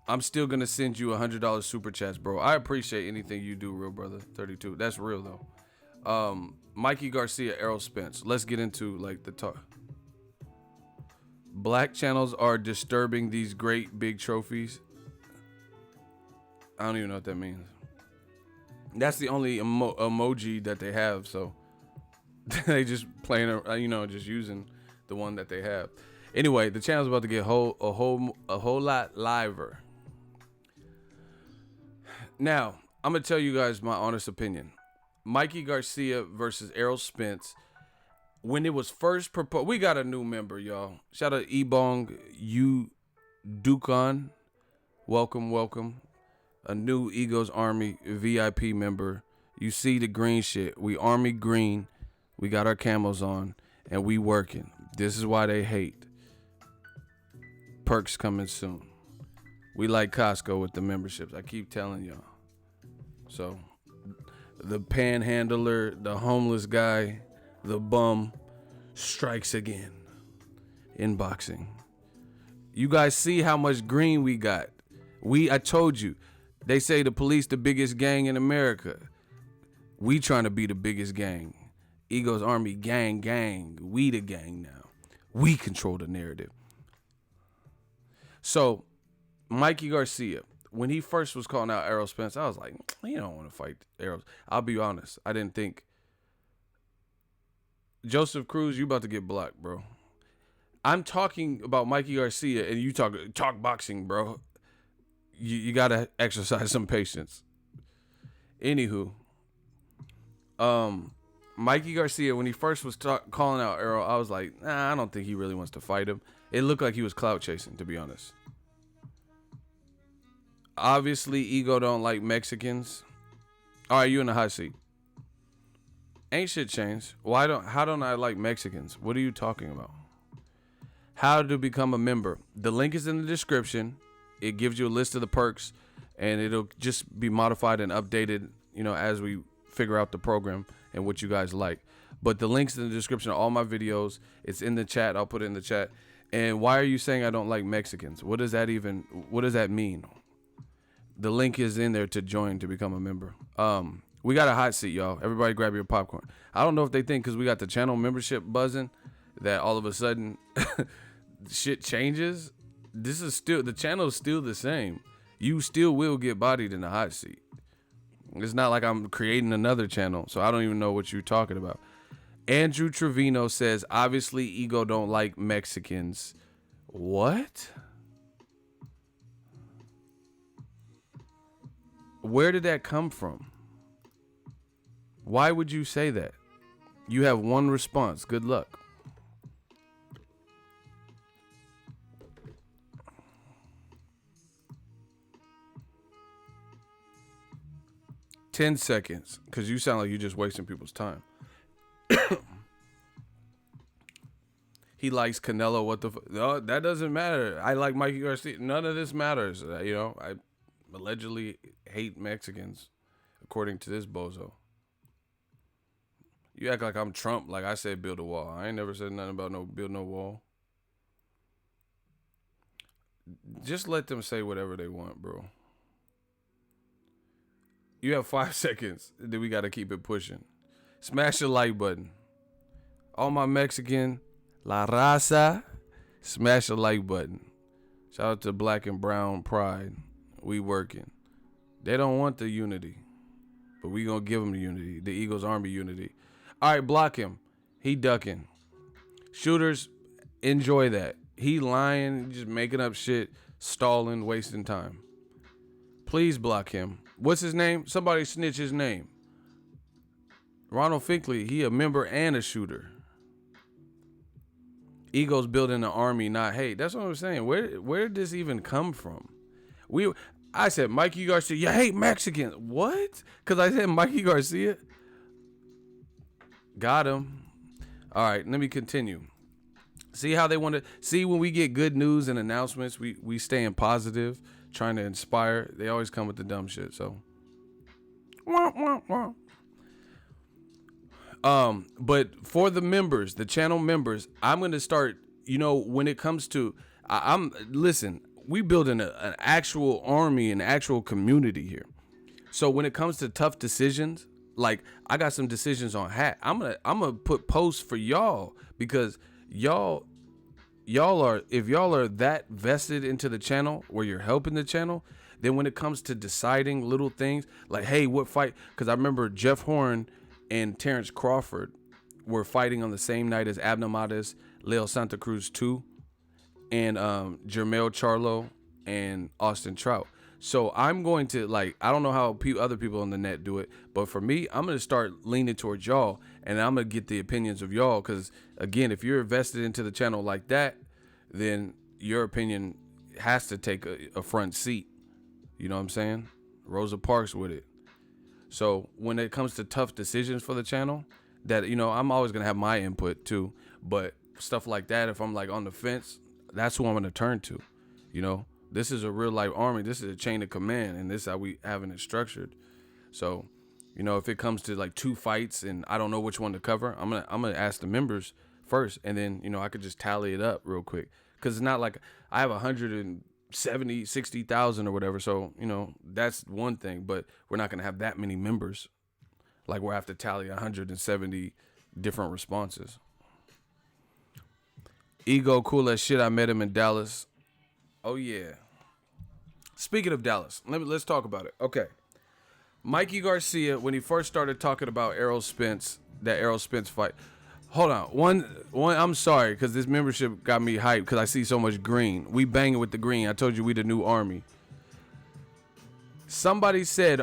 I'm still gonna send you $100 super chats, bro. I appreciate anything you do, real brother. 32. That's real though. Mikey Garcia, ERROL SPENCE. Let's get into like the talk. Black channels are disturbing these great big trophies. I don't even know what that means. That's the only emoji that they have, so they just playing, you know, just using the one that they have. Anyway, the channel's about to get a whole lot liver. Now, I'm gonna tell you guys my honest opinion. Mikey Garcia versus ERROL SPENCE. When it was first proposed, we got a new member, y'all. Shout out Ebong U Dukan. Welcome. A new Egos Army VIP member. You see the green shit. We Army green. We got our camos on and we working. This is why they hate. Perks coming soon. We like Costco with the memberships. I keep telling y'all. So the panhandler, the homeless guy, the bum strikes again in boxing. You guys see how much green we got. I told you. They say the police the biggest gang in America. We trying to be the biggest gang. Egos Army gang. We the gang now. We control the narrative. So, Mikey Garcia, when he first was calling out ERROL SPENCE, I was like, you don't want to fight ERROL. I'll be honest. I didn't think. Joseph Cruz, you about to get blocked, bro. I'm talking about Mikey Garcia, and you talk boxing, bro. You gotta exercise some patience. Anywho, Mikey Garcia, when he first was calling out ERROL, I was like, nah, I don't think he really wants to fight him. It looked like he was clout chasing, to be honest. Obviously, Ego don't like Mexicans. All right, you in the hot seat. Ain't shit changed. How don't I like Mexicans? What are you talking about? How to become a member. The link is in the description. It gives you a list of the perks, and it'll just be modified and updated, you know, as we figure out the program and what you guys like. But the link's in the description of all my videos. It's in the chat. I'll put it in the chat. And why are you saying I don't like Mexicans? What does that mean? The link is in there to join to become a member. We got a hot seat, y'all. Everybody grab your popcorn. I don't know if they think because we got the channel membership buzzing that all of a sudden shit changes. The channel is still the same. You still will get bodied in the hot seat. It's not like I'm creating another channel, so I don't even know what you're talking about. Andrew Trevino says, obviously Ego don't like Mexicans. What? Where did that come from? Why would you say that? You have one response. Good luck. 10 seconds, because you sound like you're just wasting people's time. He likes Canelo. What the no, that doesn't matter. I like Mikey Garcia. None of this matters. I allegedly hate Mexicans, according to this bozo. You act like I'm Trump. Like I said, build a wall. I ain't never said nothing about build no wall. Just let them say whatever they want, bro. You have 5 seconds. Then we got to keep it pushing. Smash the like button. All my Mexican La Raza, smash the like button. Shout out to Black and Brown Pride. We working. They don't want the unity, but we gonna give them the unity. The Eagles Army unity. All right, block him. He ducking. Shooters, enjoy that. He lying, just making up shit, stalling, wasting time. Please block him. What's his name? Somebody snitch his name. Ronald Finkley, he a member and a shooter. Eagles building an army, not hate. That's what I'm saying. Where did this even come from? I said Mikey Garcia. You hate Mexicans. What? Because I said Mikey Garcia. Got him. All right, let me continue. See how they want to see when we get good news and announcements, we staying positive, trying to inspire. They always come with the dumb shit. So, but for the members, the channel members, I'm gonna start. When it comes to, listen. We building an actual army, an actual community here. So when it comes to tough decisions, like I got some decisions on hat. I'm gonna put posts for y'all because y'all are, if y'all are that vested into the channel where you're helping the channel, then when it comes to deciding little things like, hey, what fight? Because I remember Jeff Horn and Terrence Crawford were fighting on the same night as Abner Mares, Leo Santa Cruz 2, and Jermell Charlo and Austin Trout. So I'm going to, I don't know how other people on the net do it, but for me, I'm going to start leaning towards y'all, and I'm going to get the opinions of y'all, because, again, if you're invested into the channel like that, then your opinion has to take a front seat. You know what I'm saying? Rosa Parks with it. So when it comes to tough decisions for the channel, that, I'm always going to have my input too, but stuff like that, if I'm on the fence, that's who I'm going to turn to. This is a real life army. This is a chain of command, and this is how we having it structured. So, if it comes to 2 fights and I don't know which one to cover, I'm gonna ask the members first, and then I could just tally it up real quick, because it's not like I have 60,000 or whatever. So that's one thing, but we're not gonna have that many members. We'll have to tally 170 different responses. Ego cool as shit. I met him in Dallas. Oh yeah. Speaking of Dallas, let's talk about it. Okay. Mikey Garcia, when he first started talking about ERROL Spence, that ERROL Spence fight. Hold on. One I'm sorry, because this membership got me hyped because I see so much green. We banging with the green. I told you we the new army. Somebody said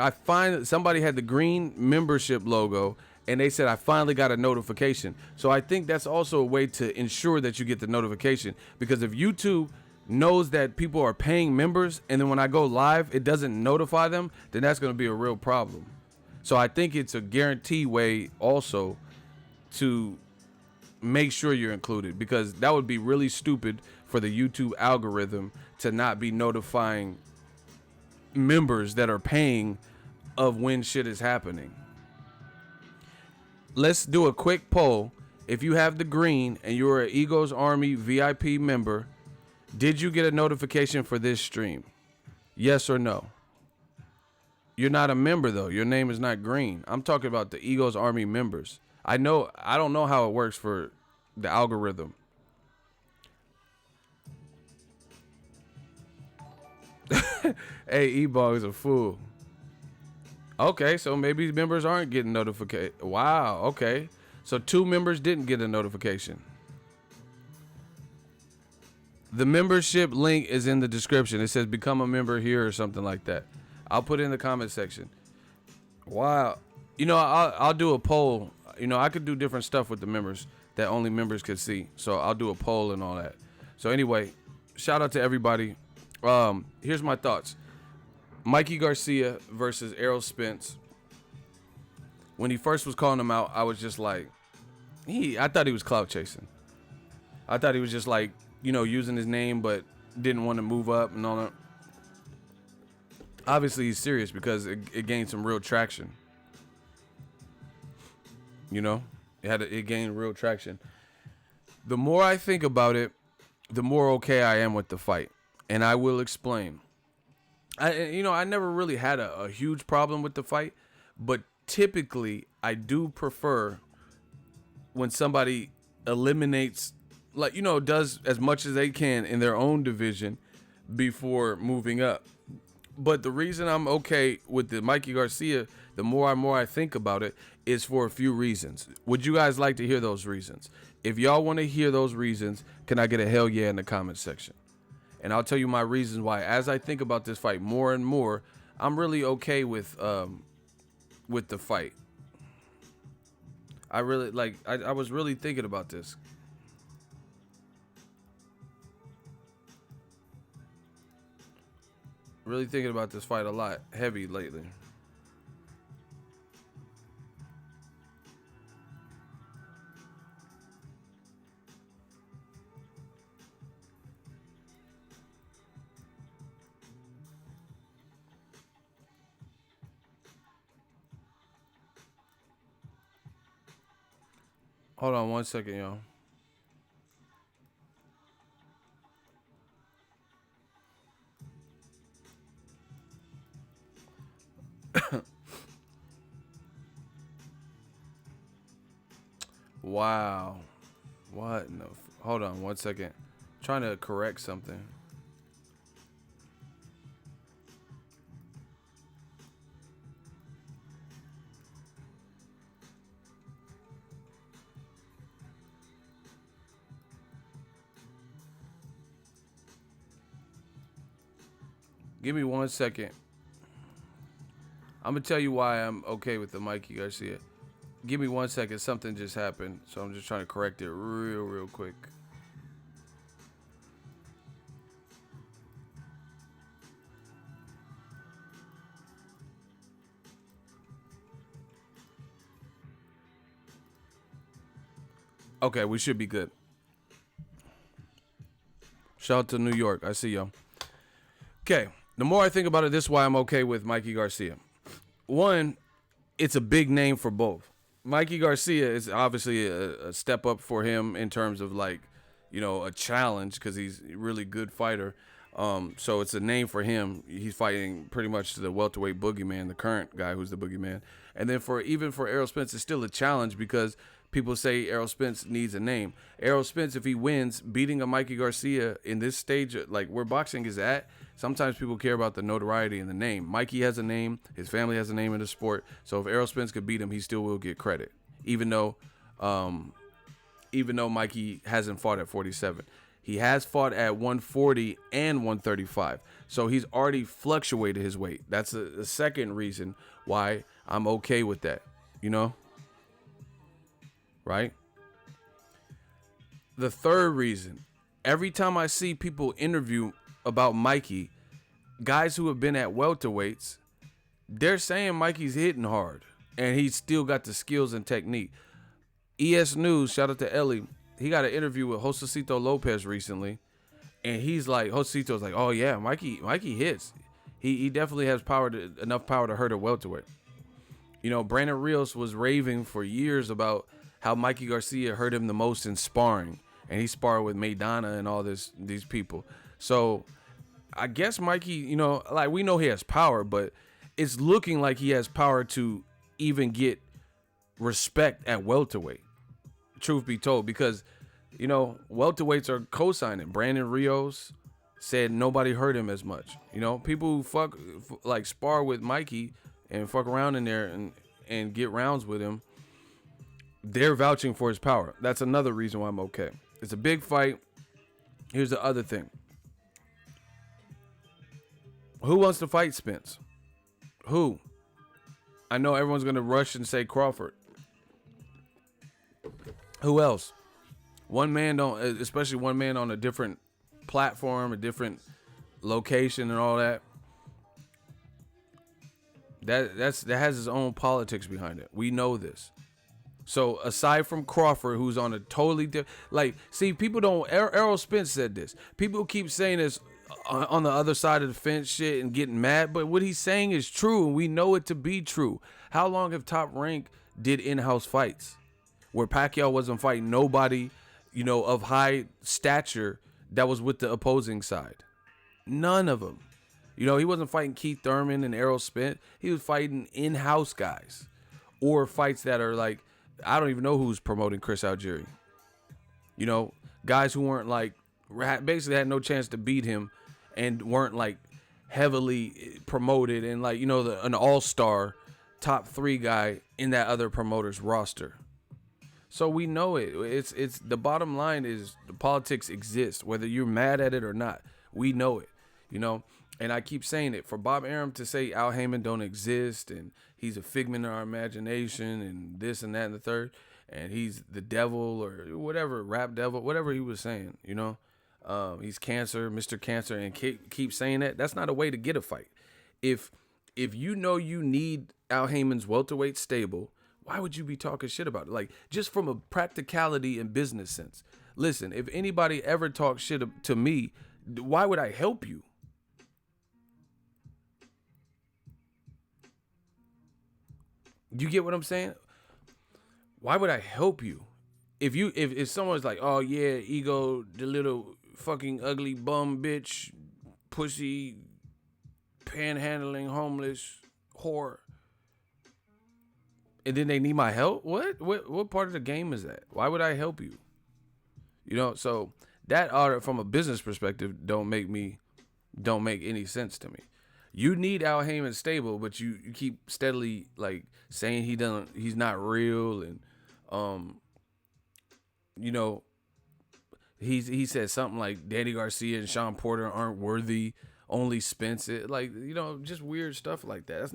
somebody had the green membership logo, and they said I finally got a notification. So I think that's also a way to ensure that you get the notification, because if YouTube knows that people are paying members, and then when I go live it doesn't notify them, then that's going to be a real problem. So I think it's a guarantee way also to make sure you're included, because that would be really stupid for the YouTube algorithm to not be notifying members that are paying of when shit is happening. Let's do a quick poll. If you have the green and you're an Eagles Army VIP member, did you get a notification for this stream? Yes or no? You're not a member though. Your name is not green. I'm talking about the Eagles Army members. I don't know how it works for the algorithm. Hey, E-Ball is a fool. Okay, so maybe members aren't getting notification. Wow, okay. So 2 members didn't get a notification. The membership link is in the description. It says become a member here or something like that. I'll put it in the comment section. Wow. I'll do a poll. I could do different stuff with the members that only members could see. So I'll do a poll and all that. So anyway, shout out to everybody. Here's my thoughts. Mikey Garcia versus ERROL Spence. When he first was calling him out, I was just like, I thought he was clout chasing. I thought he was just like, using his name, but didn't want to move up and all that. Obviously, he's serious because it gained some real traction. It gained real traction. The more I think about it, the more okay I am with the fight, and I will explain. I never really had a huge problem with the fight, but typically I do prefer when somebody eliminates, does as much as they can in their own division before moving up. But the reason I'm okay with the Mikey Garcia, the more I think about it, is for a few reasons. Would you guys like to hear those reasons? If y'all want to hear those reasons, can I get a hell yeah in the comment section? And I'll tell you my reasons why. As I think about this fight more and more, I'm really okay with the fight. I was really thinking about this. Really thinking about this fight a lot, heavy lately. Hold on 1 second, y'all. Wow. What? No. Hold on 1 second. I'm trying to correct something. Give me 1 second. I'm going to tell you why I'm okay with the Mikey Garcia. Give me 1 second. Something just happened, so I'm just trying to correct it real quick. Okay, we should be good. Shout out to New York. I see y'all. Okay, the more I think about it, this is why I'm okay with Mikey Garcia. One, it's a big name for both. Mikey Garcia is obviously a step up for him in terms of a challenge because he's a really good fighter. So it's a name for him. He's fighting pretty much the welterweight boogeyman, the current guy who's the boogeyman. And then even for ERROL Spence, it's still a challenge because people say ERROL Spence needs a name. ERROL Spence, if he wins, beating a Mikey Garcia in this stage, like where boxing is at, sometimes people care about the notoriety and the name. Mikey has a name. His family has a name in the sport. So if ERROL Spence could beat him, he still will get credit, even though Mikey hasn't fought at 47. He has fought at 140 and 135. So he's already fluctuated his weight. That's the second reason why I'm okay with that, right? The third reason, every time I see people interview about Mikey, guys who have been at welterweights, they're saying Mikey's hitting hard and he's still got the skills and technique. ES News, shout out to Ellie, he got an interview with Josecito Lopez recently, and he's like, Josecito's like, oh yeah, Mikey hits. He definitely has enough power to hurt a welterweight. Brandon Rios was raving for years about how Mikey Garcia hurt him the most in sparring, and he sparred with Maidana and all these people. So I guess Mikey, we know he has power, but it's looking like he has power to even get respect at welterweight. Truth be told, because welterweights are co-signing. Brandon Rios said nobody hurt him as much. People who spar with Mikey and fuck around in there and get rounds with him, they're vouching for his power. That's another reason why I'm okay. It's a big fight. Here's the other thing. Who wants to fight Spence? Who? I know everyone's going to rush and say Crawford. Who else? Especially one man on a different platform, a different location and all that. That has its own politics behind it. We know this. So aside from Crawford, who's on a totally different, like, see, people don't. Errol Spence said this. People keep saying this on the other side of the fence, shit, and getting mad. But what he's saying is true, and we know it to be true. How long have Top Rank did in-house fights where Pacquiao wasn't fighting nobody, of high stature that was with the opposing side? None of them. He wasn't fighting Keith Thurman and Errol Spence. He was fighting in-house guys, or fights that are like, I don't even know who's promoting Chris Algieri. Guys who weren't like, basically had no chance to beat him, and weren't like heavily promoted and like, an all-star top 3 guy in that other promoter's roster. So we know it. It's the bottom line is the politics exist, whether you're mad at it or not. We know it, And I keep saying it. For Bob Arum to say Al Heyman don't exist and he's a figment of our imagination and this and that and the third, and he's the devil or whatever, rap devil, whatever he was saying, he's cancer, Mr. Cancer, and keep saying that. That's not a way to get a fight. If you need Al Heyman's welterweight stable, why would you be talking shit about it? Like, just from a practicality and business sense. Listen, if anybody ever talks shit to me, why would I help you? You get what I'm saying? Why would I help you? If someone's like, oh yeah, Ego, the little fucking ugly bum bitch, pussy, panhandling, homeless, whore, and then they need my help? What part of the game is that? Why would I help you? So that order from a business perspective don't make any sense to me. You need Al Heyman stable, but you keep steadily like saying he's not real, and he said something like Danny Garcia and Sean Porter aren't worthy, only Spence it, like, just weird stuff like that.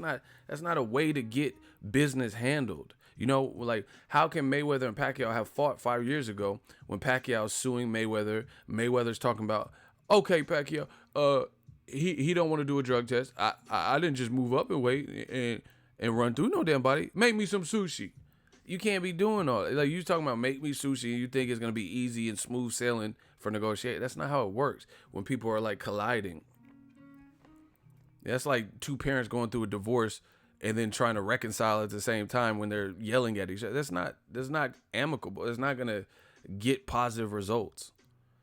That's not a way to get business handled. Like, how can Mayweather and Pacquiao have fought 5 years ago when Pacquiao's suing Mayweather? Mayweather's talking about, okay, Pacquiao, he don't want to do a drug test. I didn't just move up in weight and run through no damn body. Make me some sushi. You can't be doing all that. Like, you talking about make me sushi and you think it's going to be easy and smooth sailing for negotiate. That's not how it works when people are like colliding. That's like two parents going through a divorce and then trying to reconcile at the same time when they're yelling at each other. That's not amicable. It's not going to get positive results.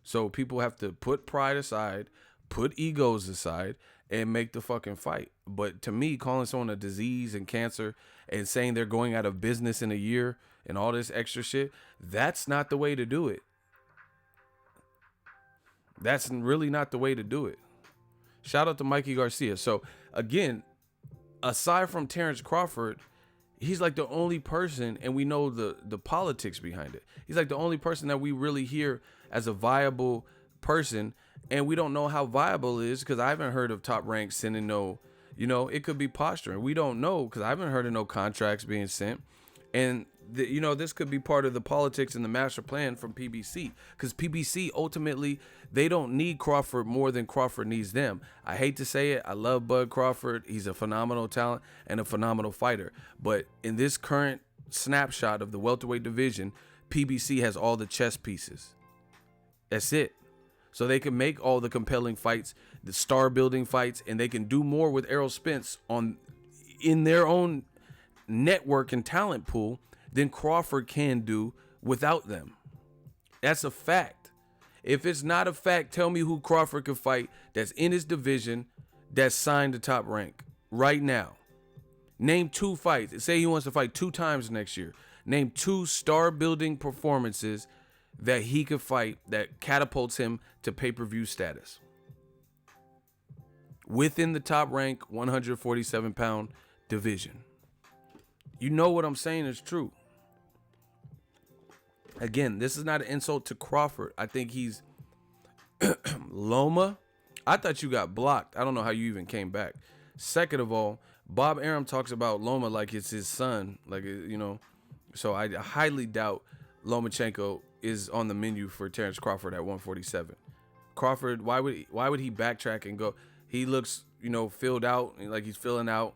So people have to put pride aside, put egos aside, and make the fucking fight. But to me, calling someone a disease and cancer and saying they're going out of business in a year and all this extra shit, that's not the way to do it. That's really not the way to do it. Shout out to Mikey Garcia. So again, aside from Terrence Crawford, he's like the only person, and we know the politics behind it. He's like the only person that we really hear as a viable person, and we don't know how viable it is because I haven't heard of Top Rank sending no, it could be posturing. We don't know because I haven't heard of no contracts being sent. And, this could be part of the politics and the master plan from PBC, because PBC ultimately, they don't need Crawford more than Crawford needs them. I hate to say it. I love Bud Crawford. He's a phenomenal talent and a phenomenal fighter. But in this current snapshot of the welterweight division, PBC has all the chess pieces. That's it. So they can make all the compelling fights, the star building fights, and they can do more with Errol Spence in their own network and talent pool than Crawford can do without them. That's a fact. If it's not a fact, tell me who Crawford could fight that's in his division that's signed to Top Rank right now. Name 2 fights. Say he wants to fight 2 times next year. Name 2 star building performances that he could fight that catapults him to pay-per-view status within the Top Rank 147-pound division. You know what I'm saying is true. Again, this is not an insult to Crawford. I think he's Loma. I thought you got blocked. I don't know how you even came back. Second of all, Bob Arum talks about Loma like it's his son, so I highly doubt Lomachenko is on the menu for Terrence Crawford at 147. Crawford, why would he backtrack and go? He looks, filled out, like he's filling out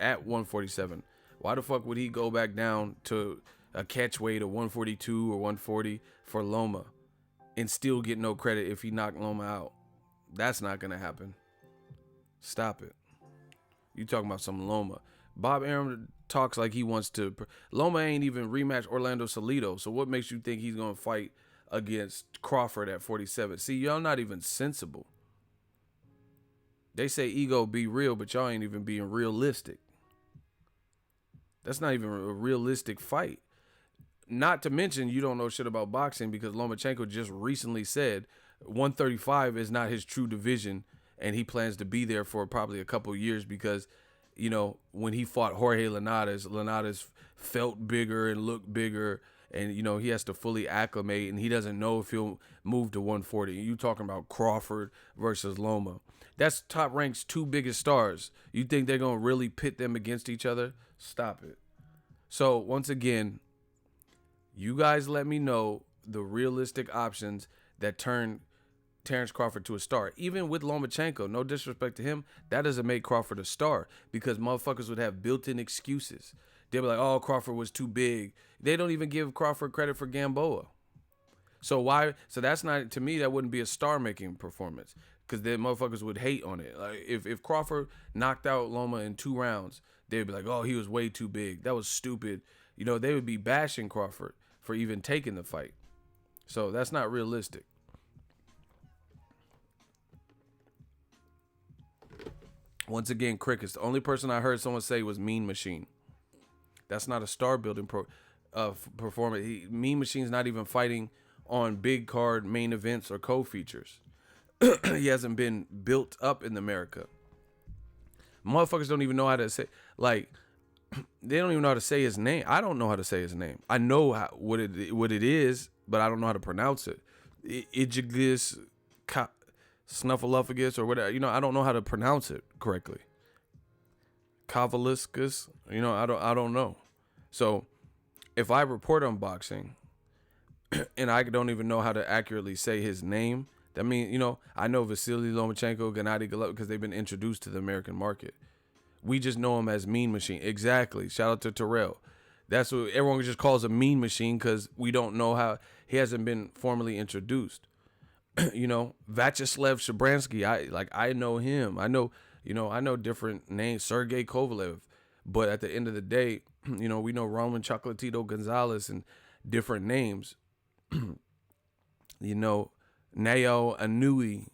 at 147. Why the fuck would he go back down to a catch weight of 142 or 140 for Loma and still get no credit if he knocked Loma out? That's not gonna happen. Stop it. You talking about some Loma. Bob Arum talks like he wants to. Loma ain't even rematch Orlando Salido. So what makes you think he's gonna fight against Crawford at 47? See, y'all not even sensible. They say ego be real, but y'all ain't even being realistic. That's not even a realistic fight. Not to mention, you don't know shit about boxing because Lomachenko just recently said 135 is not his true division, and he plans to be there for probably a couple years because, you know, when he fought Jorge Linares felt bigger and looked bigger, and, you know, he has to fully acclimate, and he doesn't know if he'll move to 140. You talking about Crawford versus Loma. That's Top Rank's two biggest stars. You think they're going to really pit them against each other? Stop it. So, once again, you guys let me know the realistic options that turn Terrence Crawford to a star. Even with Lomachenko, no disrespect to him, that doesn't make Crawford a star because motherfuckers would have built-in excuses. They'd be like, oh, Crawford was too big. They don't even give Crawford credit for Gamboa. So why? So that's not, to me, that wouldn't be a star-making performance because then motherfuckers would hate on it. Like if Crawford knocked out Loma in 2 rounds, they'd be like, oh, he was way too big. That was stupid. You know, they would be bashing Crawford for even taking the fight. So that's not realistic. Once again, Crickets. The only person I heard someone say was Mean Machine. That's not a star building performance. Mean Machine's not even fighting on big card main events or co-features. He hasn't been built up in America. Motherfuckers don't even know how to say, like, they don't even know how to say his name. I don't know how to say his name. I know what it is, but I don't know how to pronounce it. Ijagus, Snuffleupagus, or whatever. You know, I don't know how to pronounce it correctly. Kavaliscus, you know, I don't know. So if I report on boxing and I don't even know how to accurately say his name, that means, you know, I know Vasily Lomachenko, Gennady Golovkin because they've been introduced to the American market. We just know him as Mean Machine. Exactly. Shout out to Terrell. That's what everyone just calls a Mean Machine because we don't know how he hasn't been formally introduced. You know, Vyacheslav Shabransky. I know him. I know different names. Sergey Kovalev. But at the end of the day, you know, we know Roman Chocolatito Gonzalez and different names. You know, Nao Anui,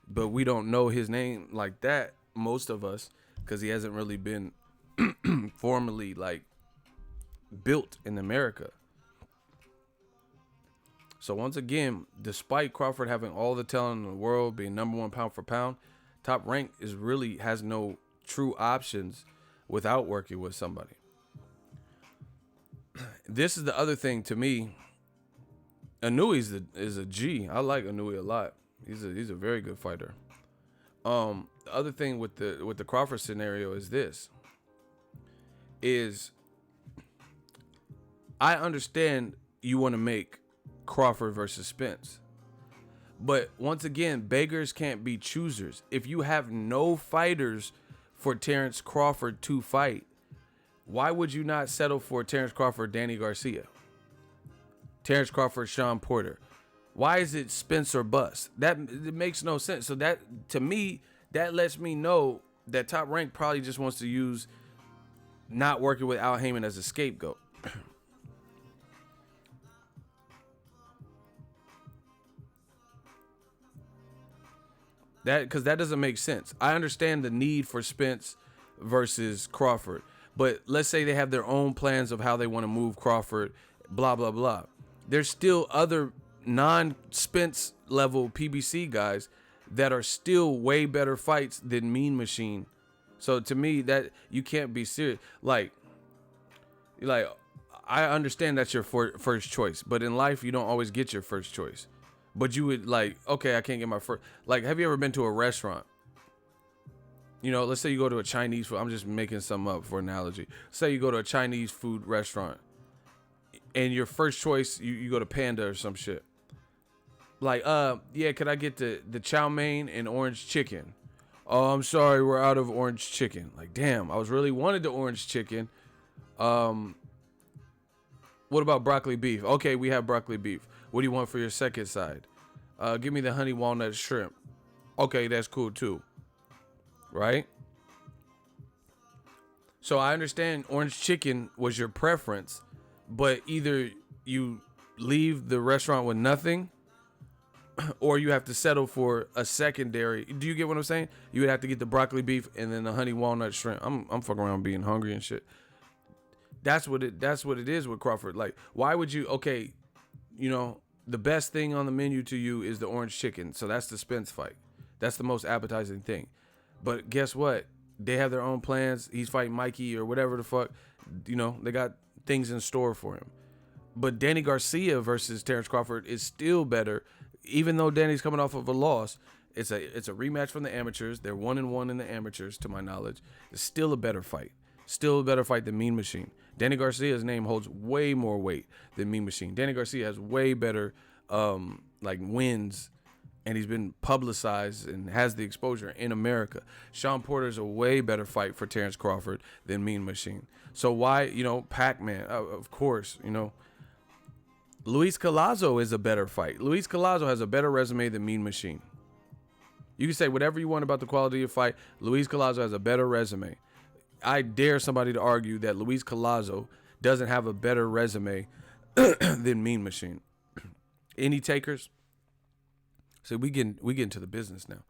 but we don't know his name like that, most of us, because he hasn't really been formally, like, built in America. So once again, despite Crawford having all the talent in the world, being #1 pound for pound, Top Rank has no true options without working with somebody. This is the other thing to me. Anui is a G. I like Anui a lot. He's a very good fighter. The other thing with the Crawford scenario is this. I understand you want to make Crawford versus Spence. But once again, beggars can't be choosers. If you have no fighters for Terrence Crawford to fight, why would you not settle for Terrence Crawford, Danny Garcia? Terrence Crawford, Sean Porter. Why is it Spence or bust? It makes no sense. So that, to me, that lets me know that Top Rank probably just wants to use not working with Al Heyman as a scapegoat. Because that doesn't make sense. I understand the need for Spence versus Crawford, but let's say they have their own plans of how they want to move Crawford, blah, blah, blah. There's still other non-Spence level PBC guys that are still way better fights than Mean Machine. So to me, that you can't be serious. Like I understand that's your first choice, but in life, you don't always get your first choice. But you would like, okay, I can't get my first. Like, have you ever been to a restaurant? You know, let's say you go to a Chinese food. I'm just making some up for analogy. Say you go to a Chinese food restaurant and your first choice, you go to Panda or some shit. Like, yeah, could I get the chow mein and orange chicken? Oh, I'm sorry, we're out of orange chicken. Like, damn, I was really wanted the orange chicken. What about broccoli beef? Okay, we have broccoli beef. What do you want for your second side? Give me the honey walnut shrimp. Okay, that's cool too. Right? So I understand orange chicken was your preference, but either you leave the restaurant with nothing or you have to settle for a secondary. Do you get what I'm saying? You would have to get the broccoli beef and then the honey walnut shrimp. I'm fucking around being hungry and shit. That's what it is with Crawford. Like, why would you? Okay, you know, the best thing on the menu to you is the orange chicken. So that's the Spence fight. That's the most appetizing thing. But guess what? They have their own plans. He's fighting Mikey or whatever the fuck. You know, they got things in store for him. But Danny Garcia versus Terrence Crawford is still better, even though Danny's coming off of a loss. It's a rematch from the amateurs. They're 1-1 in the amateurs, to my knowledge. It's still a better fight. Still a better fight than Mean Machine. Danny Garcia's name holds way more weight than Mean Machine. Danny Garcia has way better like wins, and he's been publicized and has the exposure in America. Sean Porter's a way better fight for Terrence Crawford than Mean Machine. So why, you know, Pac-Man, of course, you know. Luis Collazo is a better fight. Luis Collazo has a better resume than Mean Machine. You can say whatever you want about the quality of fight. Luis Collazo has a better resume. I dare somebody to argue that Luis Collazo doesn't have a better resume than Mean Machine. Any takers? So we get into the business now.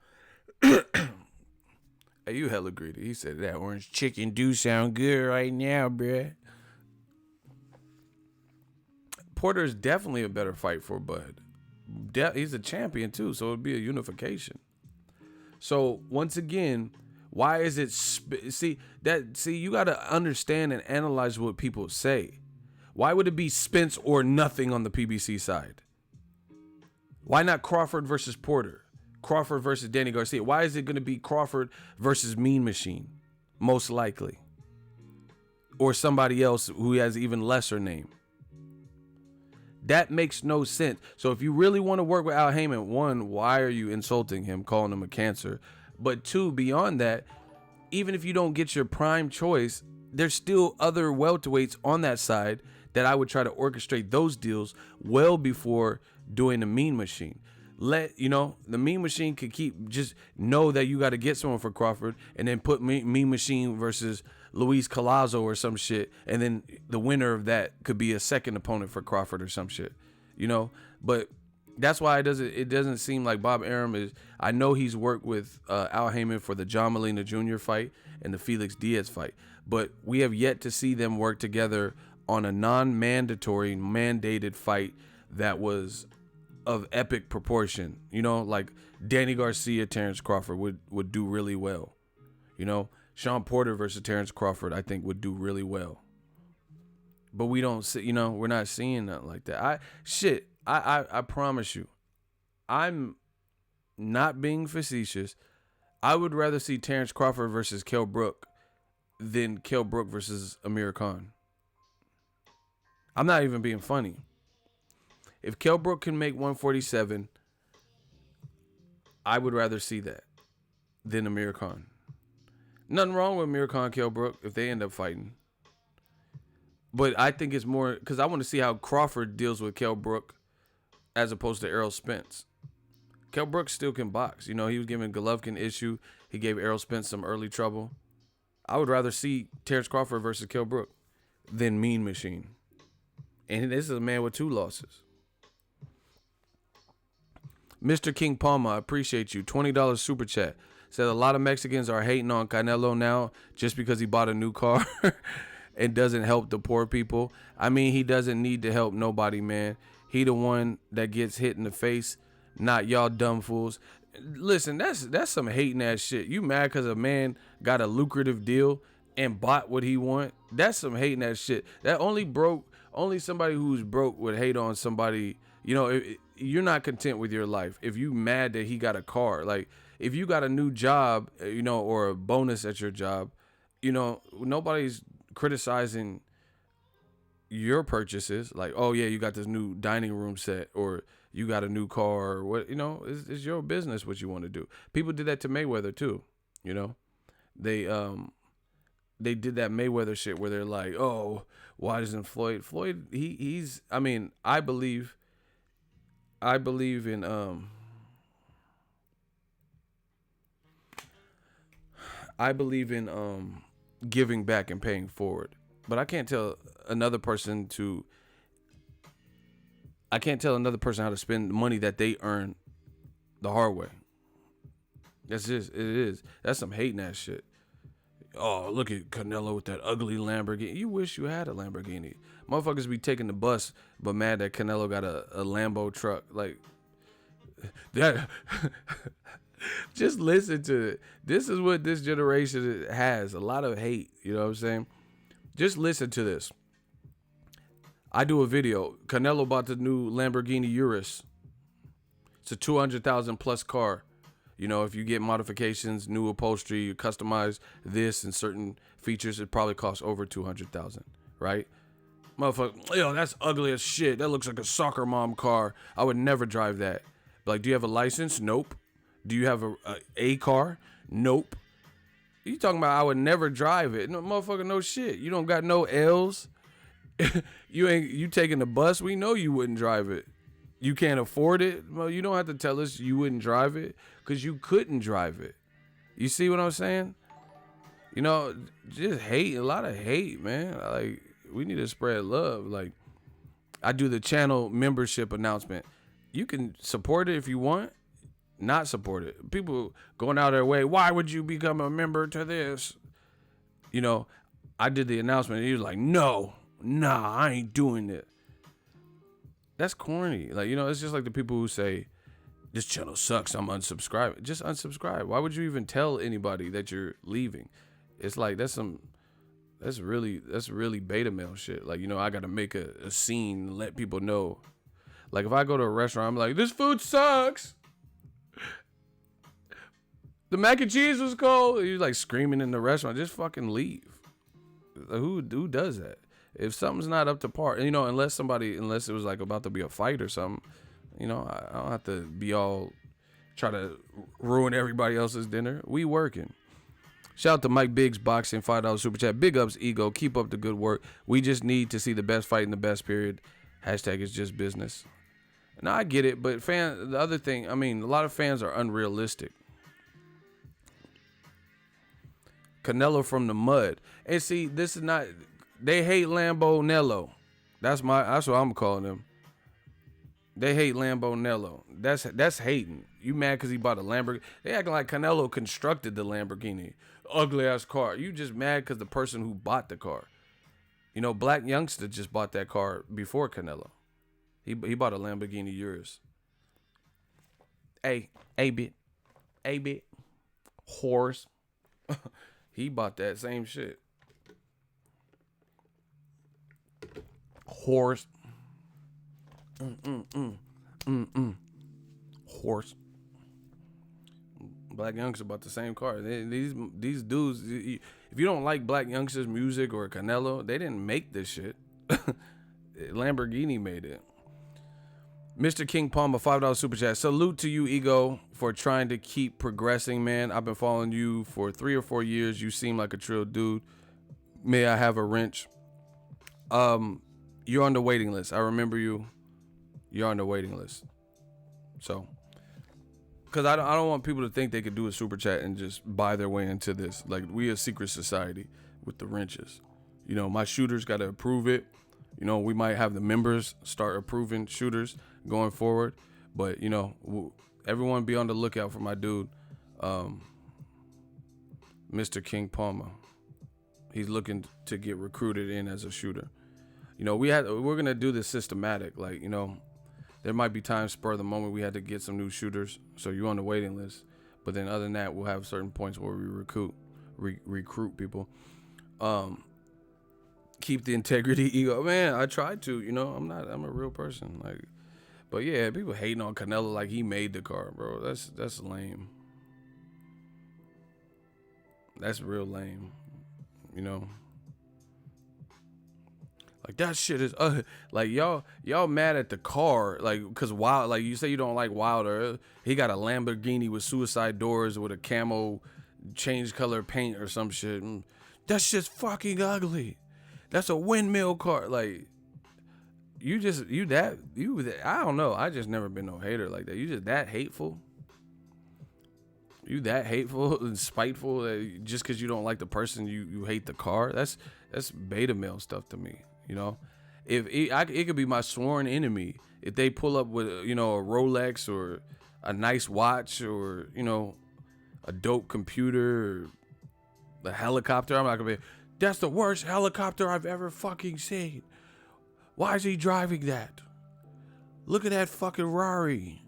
Hey, you hella greedy. He said that orange chicken do sound good right now, bruh. Porter's definitely a better fight for Bud. He's a champion too, so it'd be a unification. So once again, why is it? See, you got to understand and analyze what people say. Why would it be Spence or nothing on the PBC side? Why not Crawford versus Porter? Crawford versus Danny Garcia? Why is it going to be Crawford versus Mean Machine? Most likely. Or somebody else who has even lesser name. That makes no sense. So if you really want to work with Al Heyman, one, why are you insulting him, calling him a cancer? But two, beyond that, even if you don't get your prime choice, there's still other welterweights on that side that I would try to orchestrate those deals well before doing the Mean Machine. The Mean Machine could just know that you got to get someone for Crawford and then put Mean Machine versus Luis Collazo or some shit. And then the winner of that could be a second opponent for Crawford or some shit, but that's why it doesn't seem like Bob Arum is. I know he's worked with Al Heyman for the John Molina Jr. fight and the Felix Diaz fight, but we have yet to see them work together on a non-mandatory, mandated fight that was of epic proportion. Like Danny Garcia, Terrence Crawford would do really well. Sean Porter versus Terrence Crawford, I think, would do really well. But we don't see, we're not seeing nothing like that. I promise you, I'm not being facetious. I would rather see Terrence Crawford versus Kell Brook than Kell Brook versus Amir Khan. I'm not even being funny. If Kell Brook can make 147, I would rather see that than Amir Khan. Nothing wrong with Amir Khan, Kell Brook if they end up fighting. But I think it's more because I want to see how Crawford deals with Kell Brook as opposed to Errol Spence. Kell Brook still can box. He was giving Golovkin issue. He gave Errol Spence some early trouble. I would rather see Terrence Crawford versus Kell Brook than Mean Machine. And this is a man with 2 losses. Mr. King Palma, I appreciate you. $20 super chat. Said a lot of Mexicans are hating on Canelo now just because he bought a new car and doesn't help the poor people. I mean, he doesn't need to help nobody, man. He the one that gets hit in the face, not y'all dumb fools. Listen, that's some hating ass shit. You mad because a man got a lucrative deal and bought what he want? That's some hating ass shit. That only somebody who's broke would hate on somebody. You're not content with your life. If you mad that he got a car, like if you got a new job, or a bonus at your job, nobody's criticizing your purchases. Like, oh yeah, you got this new dining room set, or you got a new car, or what, it's your business what you want to do. People did that to Mayweather too. You know, they did that Mayweather shit where they're like, oh, why doesn't Floyd? He's. I mean, I believe in giving back and paying forward. But I can't tell another person how to spend money that they earn the hard way. It is. That's some hating ass shit. Oh, look at Canelo with that ugly Lamborghini. You wish you had a Lamborghini. Motherfuckers be taking the bus, but mad that Canelo got a Lambo truck. Like, that. Just listen to it. This is what this generation has. A lot of hate. You know what I'm saying? Just listen to this. I do a video. Canelo bought the new Lamborghini Urus. It's a 200,000 plus car. You know, if you get modifications, new upholstery, you customize this and certain features, it probably costs over 200,000, right? Motherfucker, yo, that's ugly as shit. That looks like a soccer mom car. I would never drive that. Like, do you have a license? Nope. Do you have a car? Nope. You talking about I would never drive it? No, motherfucker, no shit. You don't got no L's. You taking the bus? We know you wouldn't drive it. You can't afford it. Well, you don't have to tell us you wouldn't drive it because you couldn't drive it. You see what I'm saying? You know, just hate, a lot of hate, man. Like, we need to spread love. Like, I do the channel membership announcement. You can support it if you want, not support it. People going out of their way, why would you become a member to this? You know, I did the announcement and he was like, nah, I ain't doing it. That's corny. Like, you know, it's just like the people who say, this channel sucks, I'm unsubscribing. Just unsubscribe. Why would you even tell anybody that you're leaving? It's like, that's really beta male shit. Like, you know, I got to make a scene and let people know. Like, if I go to a restaurant, I'm like, this food sucks. The mac and cheese was cold. You're like screaming in the restaurant. Just fucking leave. Like, who does that? If something's not up to par, you know, unless it was like about to be a fight or something, you know, I don't have to be all try to ruin everybody else's dinner. We working. Shout out to Mike Biggs Boxing, $5 super chat. Big ups, Ego. Keep up the good work. We just need to see the best fight in the best period. Hashtag it's just business. Now I get it, but the other thing, I mean, a lot of fans are unrealistic. Canelo from the mud. And see, this is not. They hate Lambo NELO. That's what I'm calling him. They hate Lambo NELO. That's hating. You mad because he bought a Lamborghini? They acting like Canelo constructed the Lamborghini. Ugly ass car. You just mad because the person who bought the car. You know, Black Youngster just bought that car before Canelo. He bought a Lamborghini Urus. A bit. Horse. He bought that same shit. Horse. Horse. Black Youngster bought the same car. These dudes, if you don't like Black Youngster's music or Canelo, they didn't make this shit. Lamborghini made it. Mr. King Palmer, $5 super chat. Salute to you, Ego, for trying to keep progressing, man. I've been following you for 3 or 4 years. You seem like a trill dude. May I have a wrench? You're on the waiting list. I remember you. You're on the waiting list. So, because I don't want people to think they could do a super chat and just buy their way into this. Like, we a secret society with the wrenches. You know, my shooters got to approve it. You know, we might have the members start approving shooters going forward. But, you know, everyone be on the lookout for my dude, Mr. King Palmer. He's looking to get recruited in as a shooter. You know, we're going to do this systematic. Like, you know, there might be times spur of the moment we had to get some new shooters. So you're on the waiting list. But then other than that, we'll have certain points where we recruit people. Keep the integrity, Ego. Man, I tried to, you know, I'm a real person. Like, but yeah, people hating on Canelo like he made the car, bro. That's lame. That's real lame. You know, like that shit is like y'all mad at the car, like because like you say you don't like Wilder. He got a Lamborghini with suicide doors with a camo change color paint or some shit. That's just fucking ugly. That's a windmill car. Like, you I don't know. I just never been no hater like that. You just that hateful. You that hateful and spiteful that just because you don't like the person, you hate the car. That's beta male stuff to me. You know, if it could be my sworn enemy if they pull up with a Rolex or a nice watch or a dope computer or a helicopter. I'm not gonna be. That's the worst helicopter I've ever fucking seen. Why is he driving that? Look at that fucking Rari.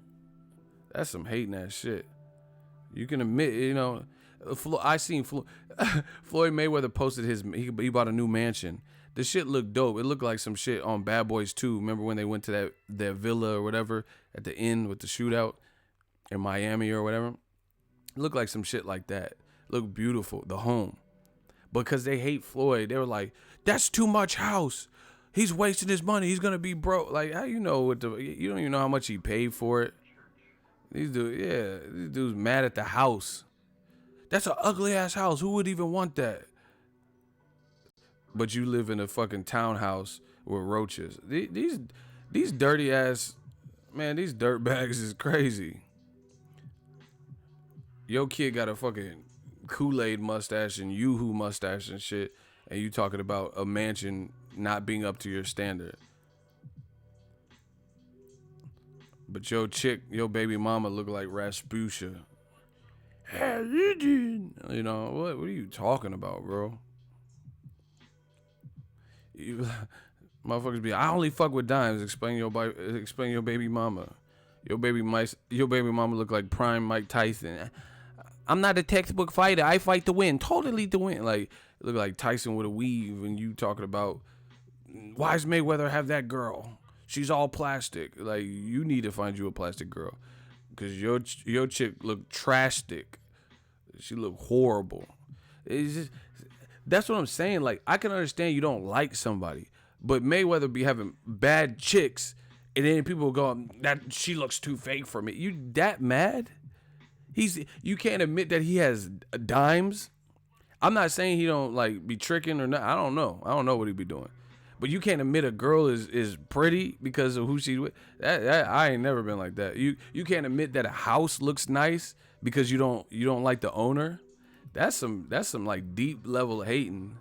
That's some hating ass shit. You can admit, I seen Floyd Mayweather posted he bought a new mansion. The shit looked dope. It looked like some shit on Bad Boys 2. Remember when they went to that villa or whatever at the end with the shootout in Miami or whatever? It looked like some shit like that. It looked beautiful. The home. Because they hate Floyd. They were like, that's too much house. He's wasting his money. He's gonna be broke. Like, how you know you don't even know how much he paid for it. These dudes mad at the house. That's an ugly ass house. Who would even want that? But you live in a fucking townhouse with roaches. These dirty ass, man, these dirt bags is crazy. Your kid got a fucking Kool-Aid mustache and Yoo-hoo mustache and shit, and you talking about a mansion not being up to your standard. But your baby mama look like Rasputia. How you doing? What are you talking about, bro? Motherfuckers be, I only fuck with dimes. Explain your baby mama. Your baby mama look like prime Mike Tyson. I'm not a textbook fighter. I fight to win. Totally to win. Like, look like Tyson with a weave, and you talking about why does Mayweather have that girl? She's all plastic. Like, you need to find you a plastic girl, because your chick look trastic. She look horrible. It's just, that's what I'm saying. Like, I can understand you don't like somebody, but Mayweather be having bad chicks, and then people go, that she looks too fake for me. You that mad? You can't admit that he has dimes. I'm not saying he don't like be tricking or not. I don't know what he be doing. But you can't admit a girl is pretty because of who she's with. I ain't never been like that. You can't admit that a house looks nice because you don't like the owner. That's some like deep level hating.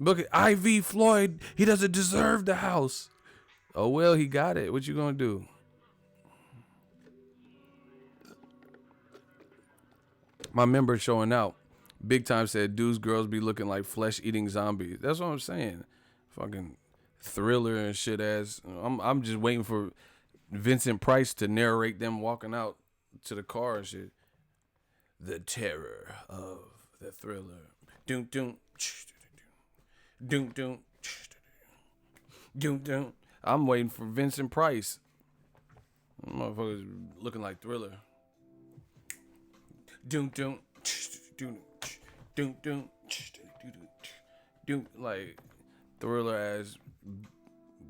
Look at IV Floyd. He doesn't deserve the house. Oh well, he got it. What you gonna do? My member showing out. Big time said dudes, girls be looking like flesh eating zombies. That's what I'm saying. Fucking Thriller and shit ass. I'm just waiting for Vincent Price to narrate them walking out to the car and shit. The terror of the Thriller. Doom doom. Doom doom. Doom doom. I'm waiting for Vincent Price. Motherfuckers looking like Thriller. Doom doom. Doom doom doom. Doom, like Thriller ass,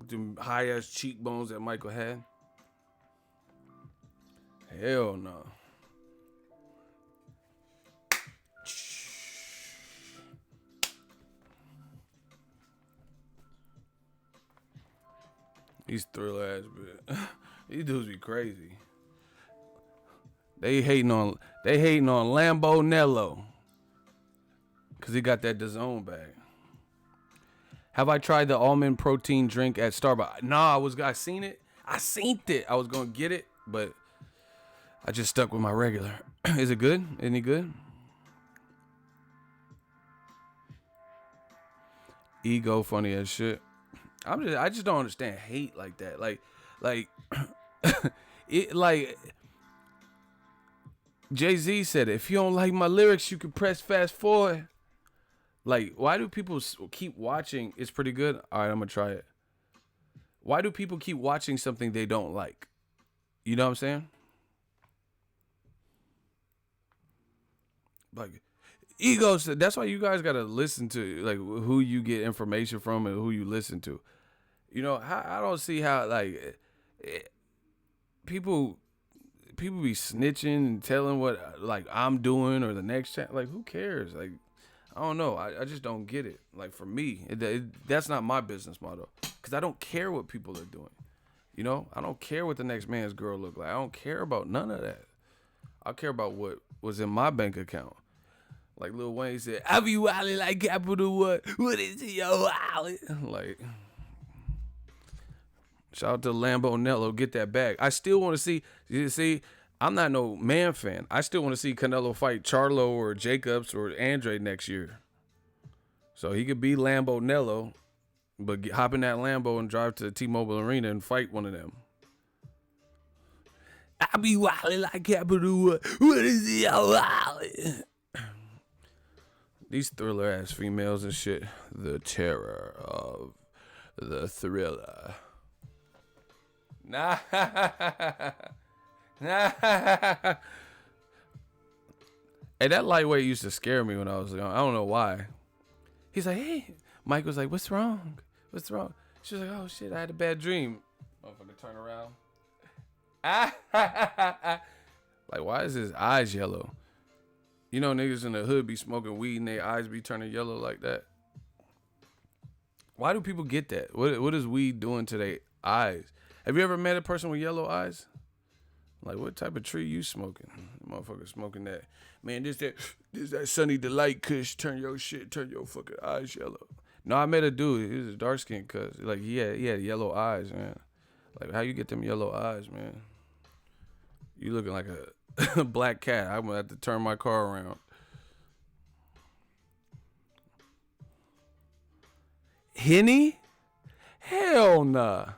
them high ass cheekbones that Michael had. Hell no. These Thriller ass, but these dudes be crazy. They hating on LAMBO NELO, cause he got that DAZN bag. Have I tried the almond protein drink at Starbucks? Nah, I seen it. I was gonna get it, but I just stuck with my regular. Is it good? Any good? Ego funny as shit. I just don't understand hate like that. Like it like Jay-Z said, if you don't like my lyrics, you can press fast forward. Like, why do people keep watching? It's pretty good. All right, I'm gonna try it. Why do people keep watching something they don't like? You know what I'm saying? Like, ego said, that's why you guys gotta listen to like who you get information from and who you listen to. You know, I don't see how like people people be snitching and telling what like I'm doing or the next like who cares? Like I don't know. I just don't get it. Like for me, that's not my business model because I don't care what people are doing. You know, I don't care what the next man's girl look like. I don't care about none of that. I care about what was in my bank account. Like Lil Wayne said, I be wildin' like Capital What? What is it, yo? Like, shout out to Lambo Nello, get that bag. I still want to see. You see, I'm not no man fan. I still want to see Canelo fight Charlo or Jacobs or Andre next year. So he could be Lambo Nello, but hop in that Lambo and drive to the T-Mobile Arena and fight one of them. I be wildin' like Capital What? What is it, yo? These thriller ass females and shit. The terror of the thriller. Nah. Hey, that lightweight used to scare me when I was young. I don't know why. He's like, hey. Mike was like, what's wrong? What's wrong? She was like, oh shit, I had a bad dream. Motherfucker turn around. Like, why is his eyes yellow? You know niggas in the hood be smoking weed and their eyes be turning yellow like that. Why do people get that? What is weed doing to their eyes? Have you ever met a person with yellow eyes? Like, what type of tree you smoking? Motherfucker smoking that. Man, this that Sunny Delight kush turn your fucking eyes yellow. No, I met a dude. He was a dark skinned cuz. Like, he had yellow eyes, man. Like, how you get them yellow eyes, man? You looking like a black cat. I'm gonna have to turn my car around. Henny? Hell nah.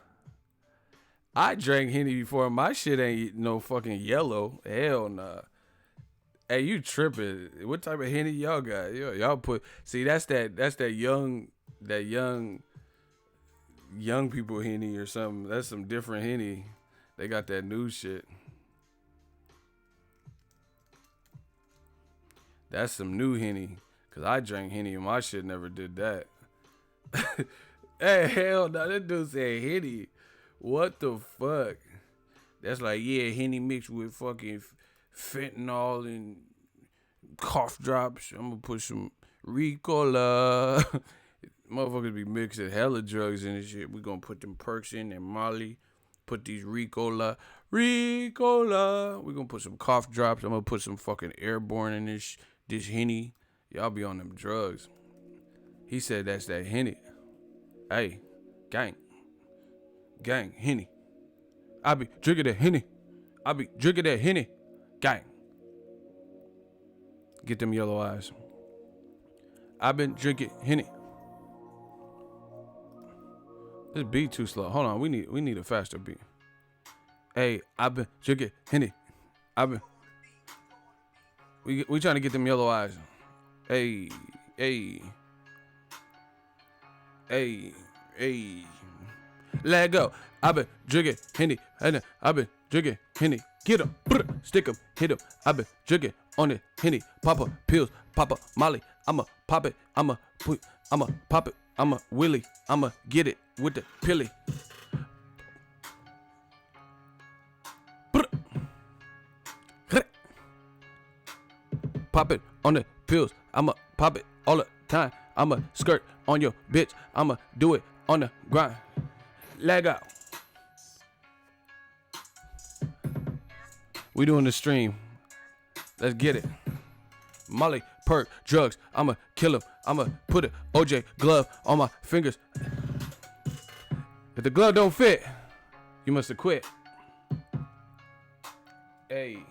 I drank Henny before. My shit ain't no fucking yellow. Hell nah. Hey, you tripping? What type of Henny y'all got? Y'all put. See, that's that young people Henny or something. That's some different Henny. They got that new shit. That's some new Henny. Cause I drank Henny and my shit never did that. Hey, hell no, that dude said Henny. What the fuck? That's like, yeah, Henny mixed with fucking fentanyl and cough drops. I'm gonna put some Ricola. Motherfuckers be mixing hella drugs in this shit. We gonna put them perks in and Molly. Put these Ricola. We gonna put some cough drops. I'm gonna put some fucking airborne in this Henny. Y'all be on them drugs. He said that's that Henny. Hey, gang, Henny. I be drinking that Henny. Gang. Get them yellow eyes. I been drinking Henny. This beat too slow. Hold on, we need a faster beat. Hey, I been drinking Henny. We trying to get them yellow eyes. Hey. Let go. I been drinking Henny. I been drinking Henny. Get him. Stick him. Hit him. I been drinking on it. Henny. Papa pills. Papa Molly. I'ma pop it. I'ma pop it. I'ma Willie. I'ma get it with the pilly. Pop it on the pills. I'ma pop it all the time. I'ma skirt on your bitch. I'ma do it on the grind. Leg out. We doing the stream. Let's get it. Molly, perk, drugs. I'ma kill him. I'ma put a OJ glove on my fingers. If the glove don't fit, you must have quit. Hey.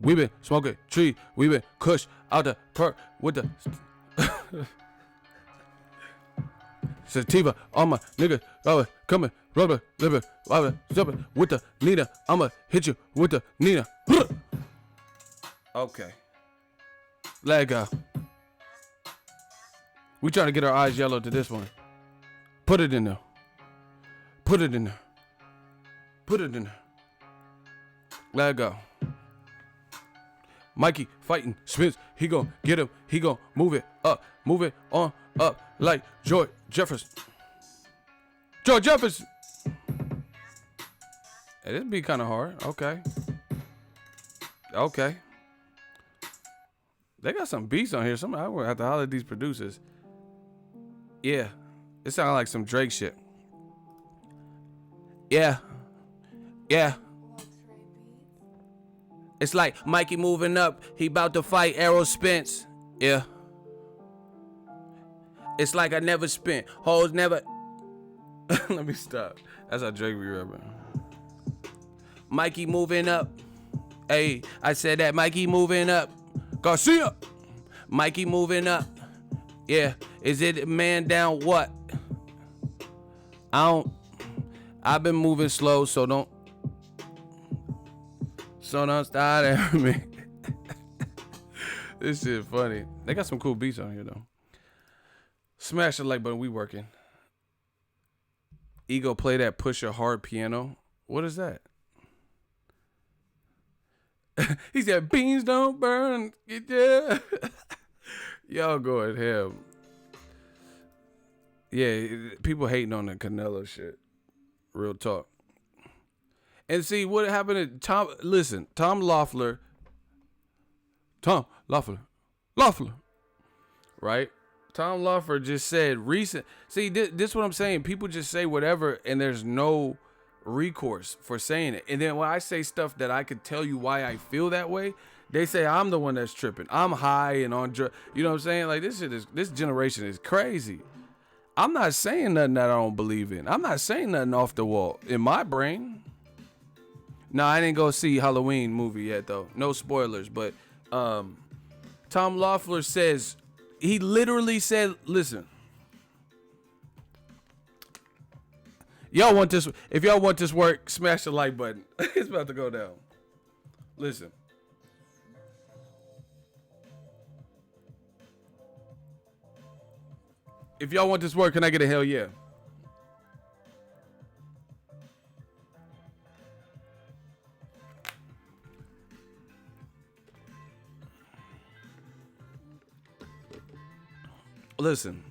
We been smoking tree. We been kush out the perk with the sativa on my nigga. Coming, rubber, liver, jumping with the Nina. I'ma hit you with the Nina. Okay. Let go. We trying to get our eyes yellow to this one. Put it in there. Let go. Mikey fighting Spence. He gon' get him. He gon' move it up. Move it on up like George Jefferson. It'd be kind of hard. Okay. Okay. They got some beats on here. I will have to holler at these producers. Yeah. It sounds like some Drake shit. Yeah. Yeah. It's like Mikey moving up. He about to fight ERROL SPENCE. Yeah. It's like I never spent. Hoes never. Let me stop. That's how Drake be rapping. Mikey moving up. Hey, I said that. Mikey moving up. Garcia. Mikey moving up. Yeah. Is it man down what? I've been moving slow, so don't start at me. This shit funny. They got some cool beats on here though. Smash the like button, we working. Ego play that push a hard piano. What is that? He said beans don't burn. Yeah. Y'all go at him. Yeah, people hating on the Canelo shit. Real talk. And see what happened to Tom. Listen, Tom Loeffler, right? Tom Loeffler just said recent. See, this is what I'm saying. People just say whatever, and there's no recourse for saying it. And then when I say stuff that I could tell you why I feel that way, they say I'm the one that's tripping. I'm high and on drugs. You know what I'm saying? Like this generation is crazy. I'm not saying nothing that I don't believe in. I'm not saying nothing off the wall in my brain. No, I didn't go see Halloween movie yet though. No spoilers, but Tom Loeffler says, he literally said, listen, y'all want this, if y'all want this work, smash the like button. It's about to go down. Listen. If y'all want this work, can I get a hell yeah? Listen.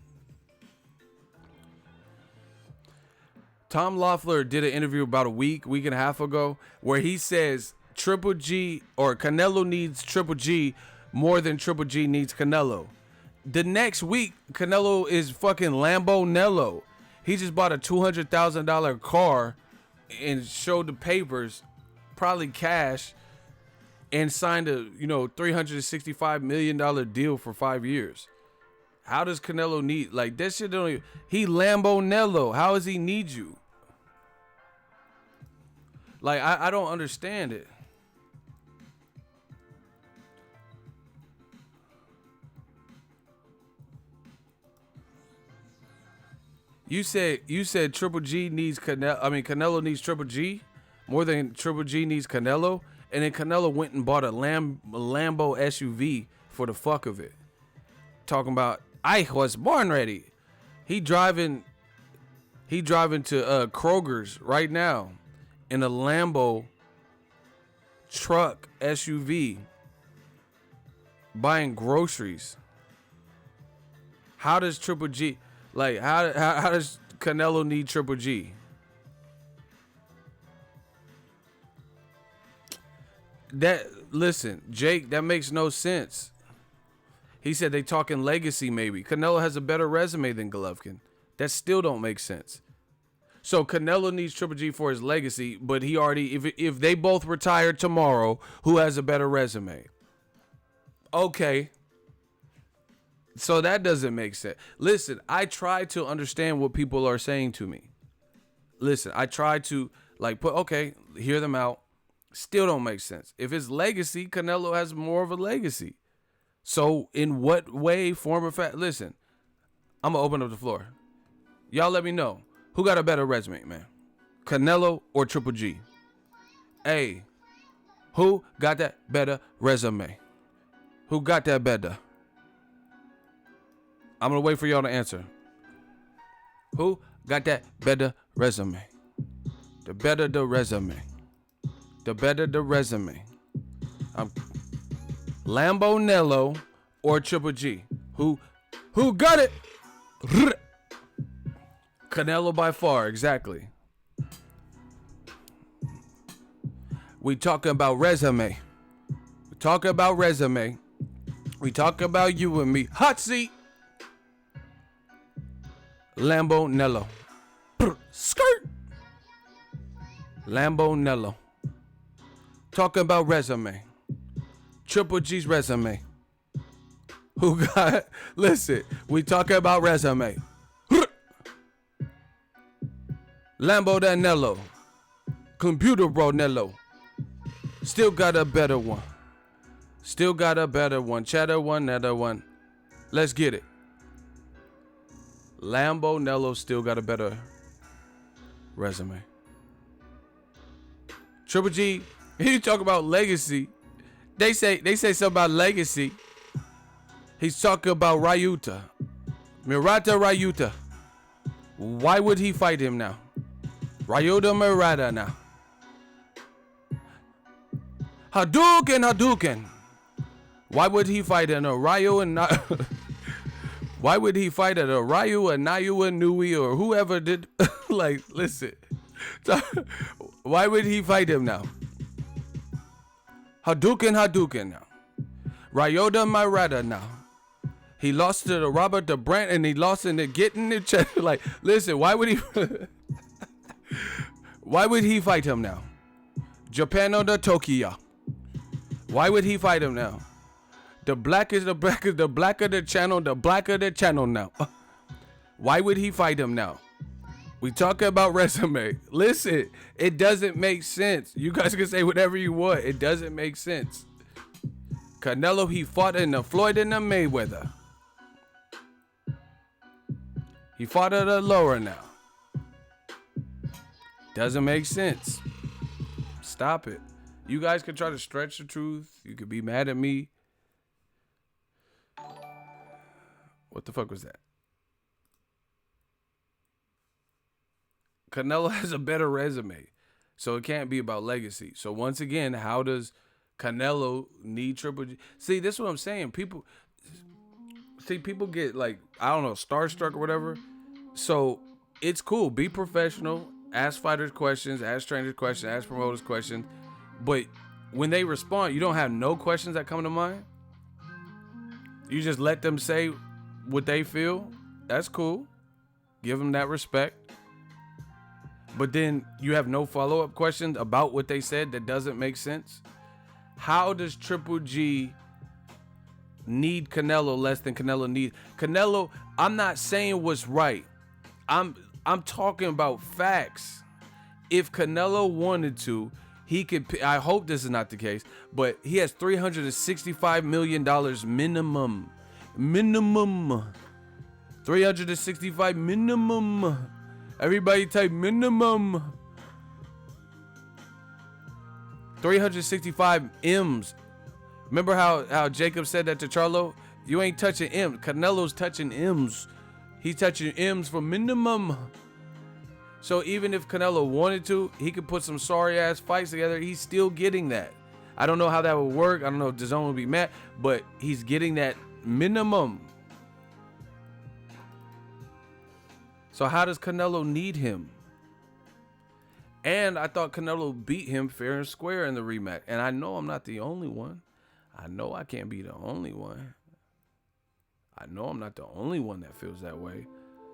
Tom Loeffler did an interview about a week and a half ago where he says Triple G or Canelo needs Triple G more than Triple G needs Canelo. The next week, Canelo is fucking Lambo NELO. He just bought a $200,000 car and showed the papers, probably cash, and signed a $365 million deal for 5 years. How does Canelo need like that shit? Don't even, he Lambo NELO. How does he need you? Like I don't understand it. You said Triple G needs Canelo. I mean, Canelo needs Triple G more than Triple G needs Canelo. And then Canelo went and bought a Lambo SUV for the fuck of it. Talking about I was born ready. He driving to Kroger's right now in a Lambo truck SUV, buying groceries. How does Triple G? Like, how does Canelo need Triple G? Listen, Jake, that makes no sense. He said they talking legacy maybe. Canelo has a better resume than Golovkin. That still don't make sense. So Canelo needs Triple G for his legacy, but he already, if they both retire tomorrow, who has a better resume? Okay. So that doesn't make sense. Listen, I try to understand what people are saying to me. Listen, I try to hear them out. Still don't make sense. If it's legacy, Canelo has more of a legacy. So in what way, form, or fact? Listen, I'm gonna open up the floor. Y'all let me know. Who got a better resume, man? Canelo or Triple G? Hey, who got that better resume? Who got that better? I'm going to wait for y'all to answer. Who got that better resume? The better the resume. The better the resume. Lambo NELO or Triple G? Who got it? Canelo by far, exactly. We talking about resume. We talking about resume. We talk about you and me. Hot seat. Lambo Nello. Skirt. Lambo Nello. Talking about resume. Triple G's resume. Who got, listen, we talking about resume. Lambo that Nello. Computer bro Nello. Still got a better one. Still got a better one. Cheddar one, another one. Let's get it. Lambo Nello still got a better resume. Triple G, he talk about legacy. They say something about legacy. He's talking about Ryuta. Murata Ryuta. Why would he fight him now? Ryuta Murata now. Hadouken. Why would he fight an Ryu and not? Why would he fight an Ryu and Nayu and Nui or whoever did? Like, listen. Why would he fight him now? Hadouken now. Ryota Murata now. He lost to the Robert the Brant and he lost in the getting the chest. Like, listen, why would he? Why would he fight him now? Japan or the Tokyo? Why would he fight him now? The black is the black is the blacker the channel now. Why would he fight him now? We talking about resume. Listen, it doesn't make sense. You guys can say whatever you want. It doesn't make sense. Canelo, he fought in the Floyd and the Mayweather. He fought at a lower now. Doesn't make sense. Stop it. You guys can try to stretch the truth. You could be mad at me. What the fuck was that? Canelo has a better resume, so it can't be about legacy. So once again, how does Canelo need Triple G? See, this is what I'm saying. People get like, I don't know, starstruck or whatever. So it's cool. Be professional. Ask fighters questions. Ask trainers questions. Ask promoters questions. But when they respond, you don't have no questions that come to mind. You just let them say what they feel. That's cool. Give them that respect. But then you have no follow-up questions about what they said that doesn't make sense. How does Triple G need Canelo less than Canelo need Canelo? I'm not saying what's right. I'm talking about facts. If Canelo wanted to, he could. I hope this is not the case, but he has $365 million minimum. Minimum. 365 minimum. Everybody type minimum. 365 M's. Remember how Jacob said that to Charlo? You ain't touching M's. Canelo's touching M's. He's touching M's for minimum. So even if Canelo wanted to, he could put some sorry ass fights together. He's still getting that. I don't know how that would work. I don't know if DAZN would be mad, but he's getting that minimum. So how does Canelo need him? And I thought Canelo beat him fair and square in the rematch. And I know I'm not the only one. I know I can't be the only one. I know I'm not the only one that feels that way.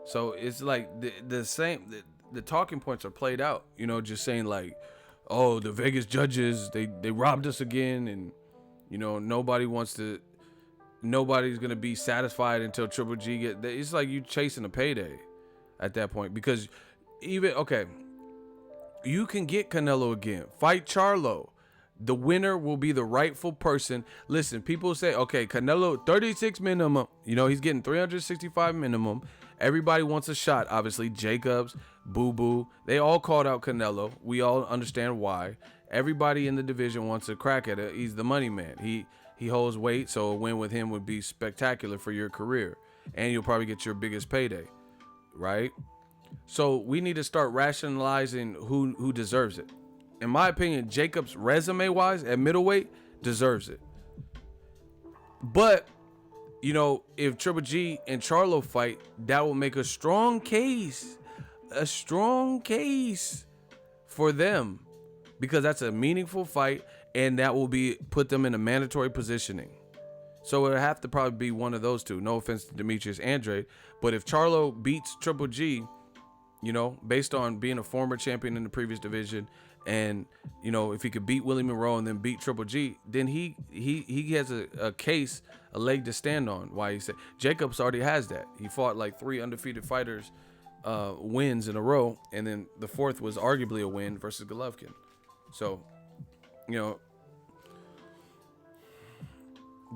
So it's like the same, the talking points are played out, you know, just saying like, oh, the Vegas judges, they robbed us again. And, you know, nobody's going to be satisfied until Triple G it's like you chasing a payday at that point. Because even, okay, you can get Canelo again. Fight Charlo. The winner will be the rightful person. Listen, people say, okay, Canelo, 36 minimum. You know, he's getting 365 minimum. Everybody wants a shot, obviously. Jacobs, Boo Boo, they all called out Canelo. We all understand why. Everybody in the division wants a crack at it. He's the money man. He holds weight, so a win with him would be spectacular for your career. And you'll probably get your biggest payday, right? So we need to start rationalizing who deserves it. In my opinion, Jacobs, resume-wise, at middleweight, deserves it. But, you know, if Triple G and Charlo fight, that will make a strong case for them because that's a meaningful fight, and that will be put them in a mandatory positioning. So it would have to probably be one of those two. No offense to Demetrius Andrade, but if Charlo beats Triple G, you know, based on being a former champion in the previous division, and you know, if he could beat Willie Monroe and then beat Triple G, then he has a case, a leg to stand on. Why he said Jacobs already has that. He fought like 3 undefeated fighters, wins in a row, and then the 4th was arguably a win versus Golovkin. So, you know,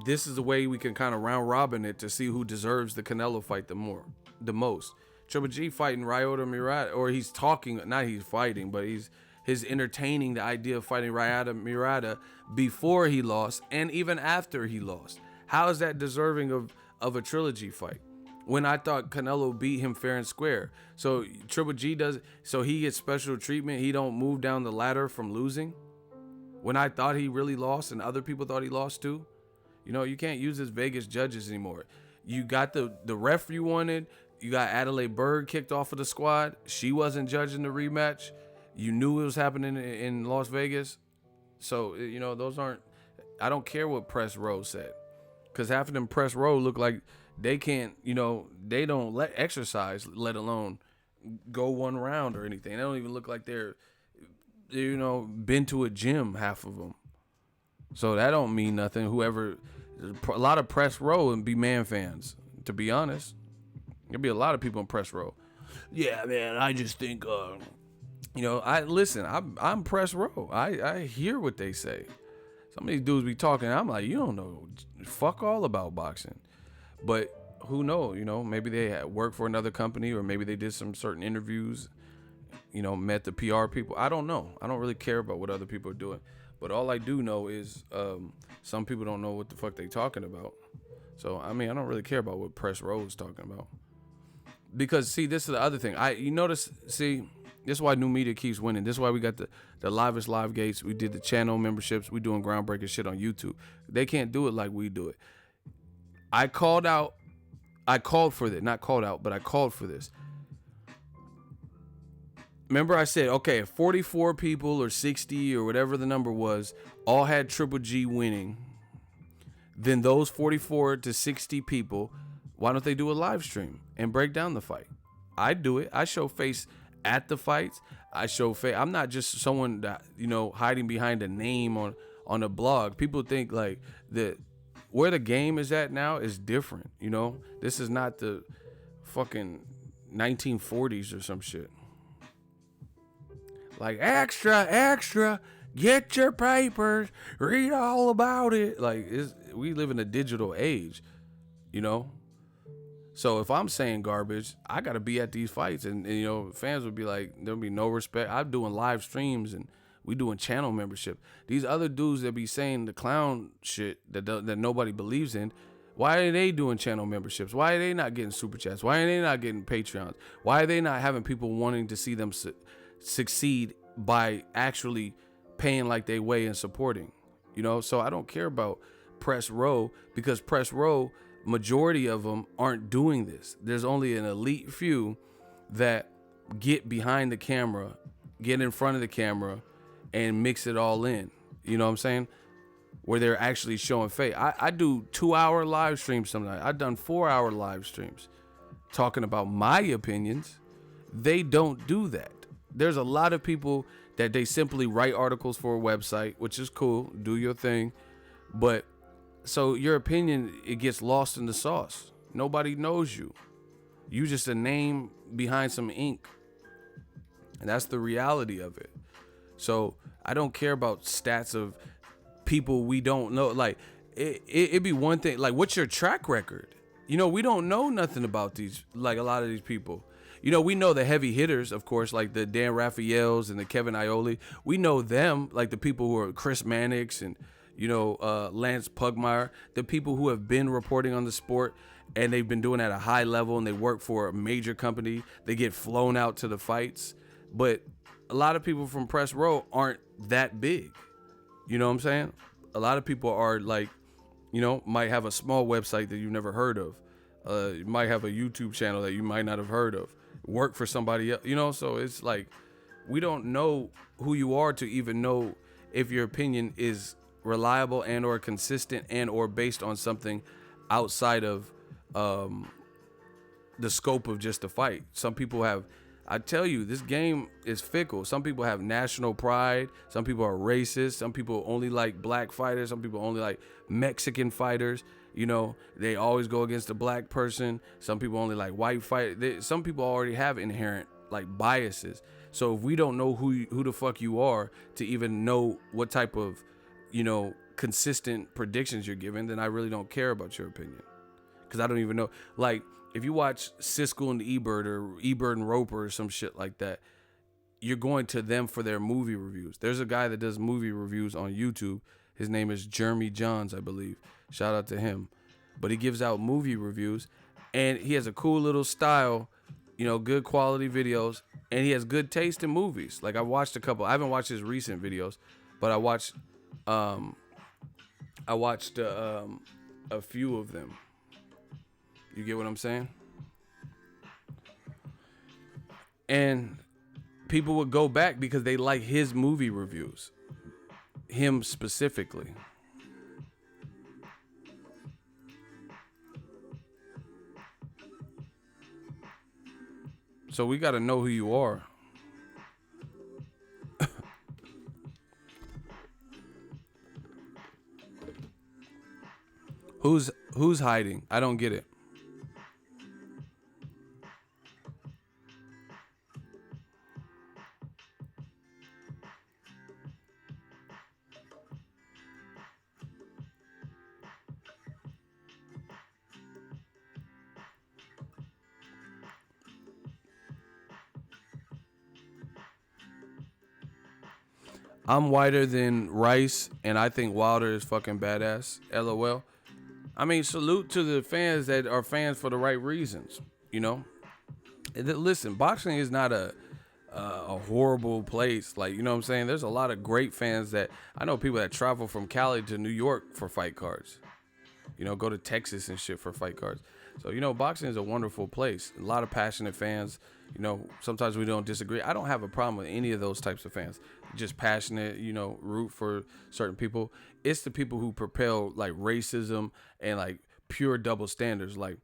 this is the way we can kind of round robin it to see who deserves the Canelo fight the most. Triple G fighting Ryota Murata, or he's talking, not he's fighting, but he's entertaining the idea of fighting Ryota Murata before he lost and even after he lost. How is that deserving of a trilogy fight? When I thought Canelo beat him fair and square. So Triple G he gets special treatment. He don't move down the ladder from losing. When I thought he really lost and other people thought he lost too. You know, you can't use this Vegas judges anymore. You got the ref you wanted. You got Adelaide Berg kicked off of the squad. She wasn't judging the rematch. You knew it was happening in Las Vegas. So, you know, those aren't, I don't care what Press Row said. Because half of them Press Row look like they can't, you know, they don't exercise, let alone go one round or anything. They don't even look like they're you know, been to a gym, half of them. So that don't mean nothing. A lot of Press Row and be man fans, to be honest. There'll be a lot of people in Press Row. Yeah, man, I just think, you know, I'm Press Row. I hear what they say. Some of these dudes be talking, I'm like, you don't know fuck all about boxing. But who knows, you know, maybe they work for another company, or maybe they did some certain interviews, you know, met the PR people. I don't know. I don't really care about what other people are doing. But all I do know is some people don't know what the fuck they talking about. So, I mean, I don't really care about what Press Row is talking about. Because, see, this is the other thing. You notice, see, this is why new media keeps winning. This is why we got the livest live gates. We did the channel memberships. We doing groundbreaking shit on YouTube. They can't do it like we do it. I called for this. Not called out, but I called for this. Remember I said, okay, if 44 people or 60 or whatever the number was all had Triple G winning, then those 44 to 60 people, why don't they do a live stream and break down the fight? I do it. I show face at the fights. I show face. I'm not just someone that, you know, hiding behind a name on a blog. People think like that where the game is at now is different. You know, this is not the fucking 1940s or some shit. Like, extra, get your papers, read all about it. Like, we live in a digital age, you know? So if I'm saying garbage, I got to be at these fights. And, you know, fans would be like, there'll be no respect. I'm doing live streams and we doing channel membership. These other dudes that be saying the clown shit that nobody believes in, why are they doing channel memberships? Why are they not getting super chats? Why are they not getting Patreons? Why are they not having people wanting to see them succeed by actually paying like they weigh and supporting? You know, so I don't care about Press Row, because Press Row, majority of them aren't doing this. There's only an elite few that get behind the camera, get in front of the camera, and mix it all in. You know what I'm saying? Where they're actually showing face. I do 2-hour live streams sometimes. I've done 4-hour live streams talking about my opinions. They don't do that. There's a lot of people that they simply write articles for a website, which is cool. Do your thing. But so your opinion, it gets lost in the sauce. Nobody knows you. You just a name behind some ink. And that's the reality of it. So I don't care about stats of people we don't know. Like, it'd be one thing. Like, what's your track record? You know, we don't know nothing about these, like a lot of these people. You know, we know the heavy hitters, of course, like the Dan Raphaels and the Kevin Iole. We know them, like the people who are Chris Mannix and, you know, Lance Pugmire, the people who have been reporting on the sport and they've been doing it at a high level and they work for a major company. They get flown out to the fights. But a lot of people from Press Row aren't that big. You know what I'm saying? A lot of people are like, you know, might have a small website that you've never heard of. You might have a YouTube channel that you might not have heard of. Work for somebody else, you know? So it's like, we don't know who you are to even know if your opinion is reliable and or consistent and or based on something outside of the scope of just a fight. Some people have, I tell you, this game is fickle. Some people have national pride. Some people are racist. Some people only like black fighters. Some people only like Mexican fighters. You know, they always go against a black person. Some people only like white fighters. Some people already have inherent like biases. So if we don't know who the fuck you are to even know what type of, you know, consistent predictions you're giving, then I really don't care about your opinion. Because I don't even know. Like, if you watch Siskel and Ebert or Ebert and Roper or some shit like that, you're going to them for their movie reviews. There's a guy that does movie reviews on YouTube. His name is Jeremy Johns, I believe. Shout out to him. But he gives out movie reviews, and he has a cool little style, you know, good quality videos, and he has good taste in movies. Like, I watched a couple. I haven't watched his recent videos, but I watched a few of them. You get what I'm saying? And people would go back because they like his movie reviews. Him specifically. So we got to know who you are. Who's hiding? I don't get it. I'm whiter than Rice, and I think Wilder is fucking badass. LOL. I mean, salute to the fans that are fans for the right reasons. You know, listen, boxing is not a horrible place. Like, you know what I'm saying? There's a lot of great fans that I know, people that travel from Cali to New York for fight cards. You know, go to Texas and shit for fight cards. So, you know, boxing is a wonderful place. A lot of passionate fans. You know, sometimes we don't disagree. I don't have a problem with any of those types of fans. Just passionate, you know, root for certain people. It's the people who propel like racism and like pure double standards. Like,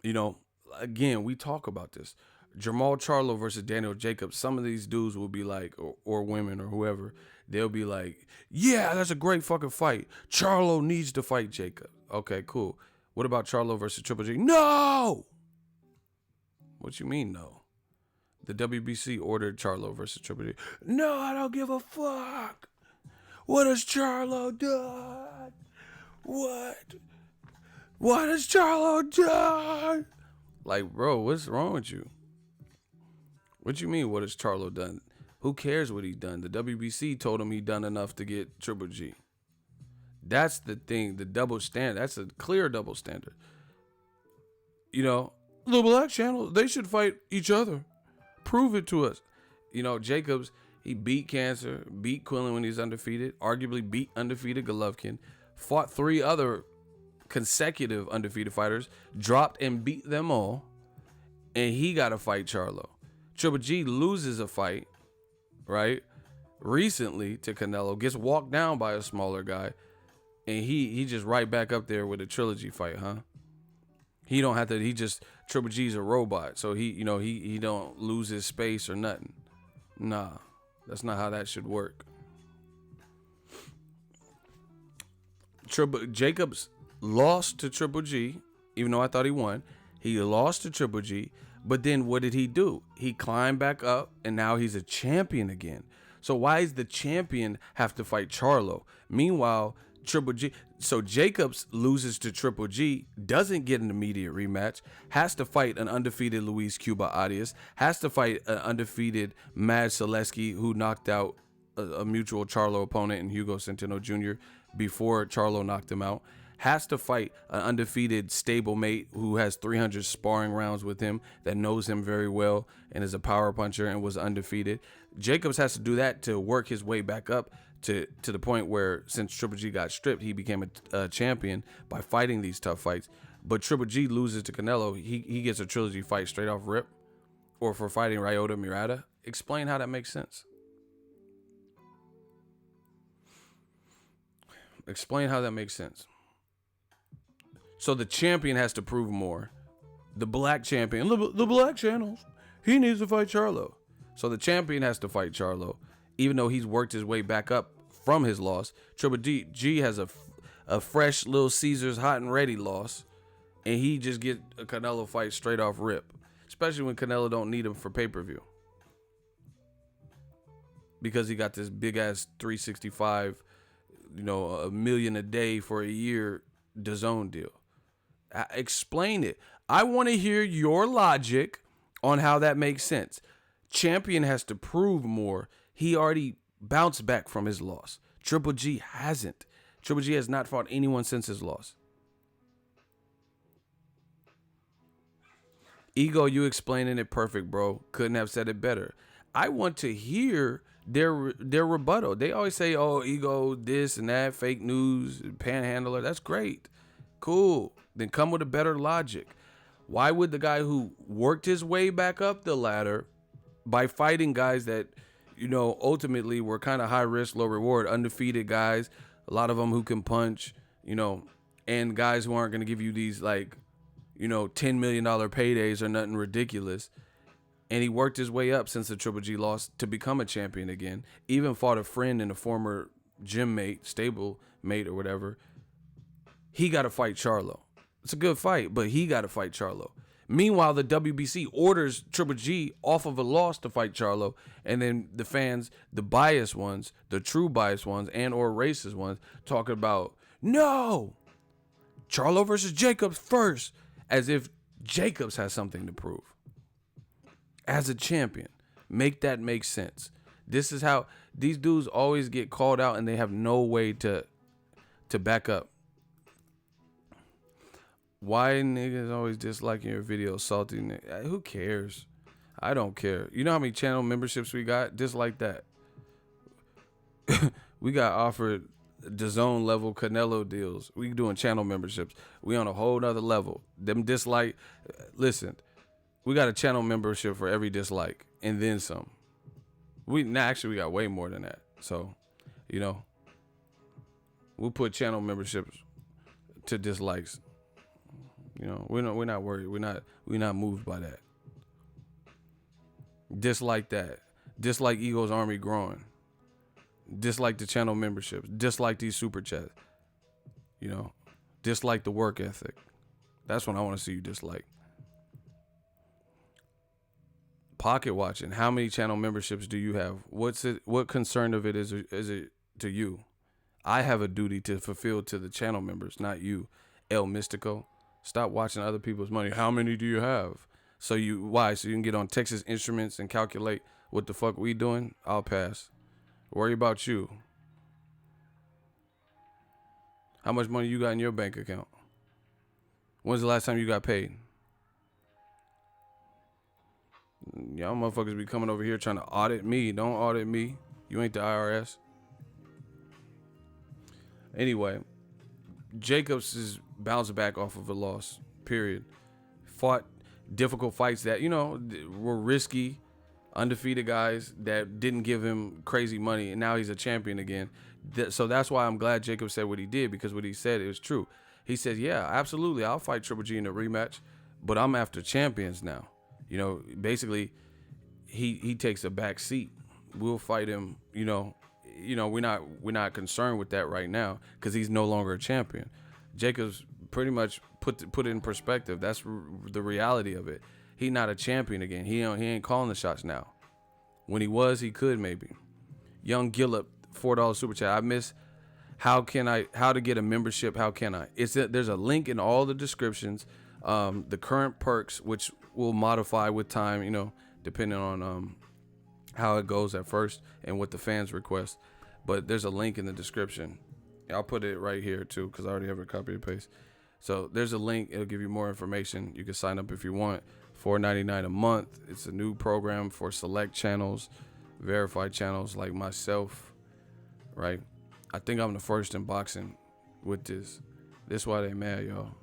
you know, again, we talk about this. Jamal Charlo versus Daniel Jacobs. Some of these dudes will be like, or women or whoever, they'll be like, yeah, that's a great fucking fight. Charlo needs to fight Jacob. Okay, cool. What about Charlo versus Triple G? No! What you mean, no? The WBC ordered Charlo versus Triple G. No, I don't give a fuck. What has Charlo done? What has Charlo done? Like, bro, what's wrong with you? What you mean, what has Charlo done? Who cares what he's done? The WBC told him he done enough to get Triple G. That's the thing, the double standard. That's a clear double standard. You know, the Black Channel, they should fight each other. Prove it to us. You know, Jacobs, he beat Cancer, beat Quillen when he's undefeated, arguably beat undefeated Golovkin, fought 3 other consecutive undefeated fighters, dropped and beat them all, and he got to fight Charlo. Triple G loses a fight, right, recently to Canelo, gets walked down by a smaller guy, and he just right back up there with a trilogy fight, huh? He don't have to, he just, Triple G's a robot, so he, you know, he don't lose his space or nothing. Nah, that's not how that should work. Jacobs lost to Triple G, even though I thought he won. He lost to Triple G, but then what did he do? He climbed back up, and now he's a champion again. So why does the champion have to fight Charlo? Meanwhile, Triple G, so Jacobs loses to Triple G, doesn't get an immediate rematch, has to fight an undefeated Luis Cuba Arias, has to fight an undefeated Mad Selesky, who knocked out a mutual Charlo opponent in Hugo Centeno Jr. before Charlo knocked him out, has to fight an undefeated stablemate who has 300 sparring rounds with him, that knows him very well and is a power puncher and was undefeated. Jacobs has to do that to work his way back up to the point where, since Triple G got stripped, he became a champion by fighting these tough fights. But Triple G loses to Canelo. He gets a trilogy fight straight off rip, or for fighting Ryota Murata. Explain how that makes sense. Explain how that makes sense. So the champion has to prove more. The black champion, the black channels, he needs to fight Charlo. So the champion has to fight Charlo, even though he's worked his way back up from his loss. Triple G has a fresh Little Caesars hot and ready loss, and he just get a Canelo fight straight off rip, especially when Canelo don't need him for pay-per-view. Because he got this big ass 365, $1 million a day for a year DAZN deal. Explain it. I want to hear your logic on how that makes sense. Champion has to prove more. He already bounced back from his loss. Triple G hasn't. Triple G has not fought anyone since his loss. Ego, you explaining it perfect, bro. Couldn't have said it better. I want to hear their rebuttal. They always say, oh, Ego, this and that, fake news, panhandler. That's great. Cool. Then come with a better logic. Why would the guy who worked his way back up the ladder by fighting guys that, ultimately were kind of high risk, low reward, undefeated guys, a lot of them who can punch, and guys who aren't going to give you these $10 million paydays or nothing ridiculous. And he worked his way up since the Triple G loss to become a champion again. Even fought a friend and a former gym mate, stable mate or whatever. He got to fight Charlo. It's a good fight, but he got to fight Charlo. Meanwhile, the WBC orders Triple G off of a loss to fight Charlo, and then the fans, the biased ones, the true biased ones, and or racist ones, talking about, no, Charlo versus Jacobs first, as if Jacobs has something to prove. As a champion, make that make sense. This is how these dudes always get called out, and they have no way to back up. Why niggas always disliking your videos, salty? Who cares? I don't care. You know how many channel memberships we got? Just like that. We got offered DAZN level Canelo deals. We doing channel memberships. We on a whole nother level. Them dislike. Listen, we got a channel membership for every dislike and then some. We got way more than that. So, we'll put channel memberships to dislikes. We're not worried. We're not moved by that. Dislike that. Dislike Ego's army growing. Dislike the channel memberships. Dislike these super chats. Dislike the work ethic. That's what I want to see you dislike. Pocket watching. How many channel memberships do you have? What concern of it is it to you? I have a duty to fulfill to the channel members, not you. El Mystico. Stop watching other people's money. How many do you have? So you can get on Texas Instruments and calculate what the fuck we doing? I'll pass. Worry about you. How much money you got in your bank account? When's the last time you got paid? Y'all motherfuckers be coming over here trying to audit me. Don't audit me. You ain't the IRS. Anyway, Jacobs is bounced back off of a loss, period. Fought difficult fights that, were risky, undefeated guys that didn't give him crazy money, and now he's a champion again. So that's why I'm glad Jacob said what he did, because what he said is true. He said, yeah, absolutely, I'll fight Triple G in a rematch, but I'm after champions now. Basically, he takes a back seat. We'll fight him, we're not concerned with that right now because he's no longer a champion. Jacobs pretty much put it in perspective. That's the reality of it. He not a champion again. He ain't calling the shots now. When he was, he could maybe. Young Gillip, $4 super chat. I miss how to get a membership. How can I? There's a link in all the descriptions. The current perks, which will modify with time, depending on how it goes at first and what the fans request. But there's a link in the description. I'll put it right here too, because I already have a copy and paste. So there's a link. It'll give you more information. You can sign up if you want. $4.99 a month. It's a new program for select channels, verified channels like myself, right? I think I'm the first in boxing with this. This why they mad, y'all.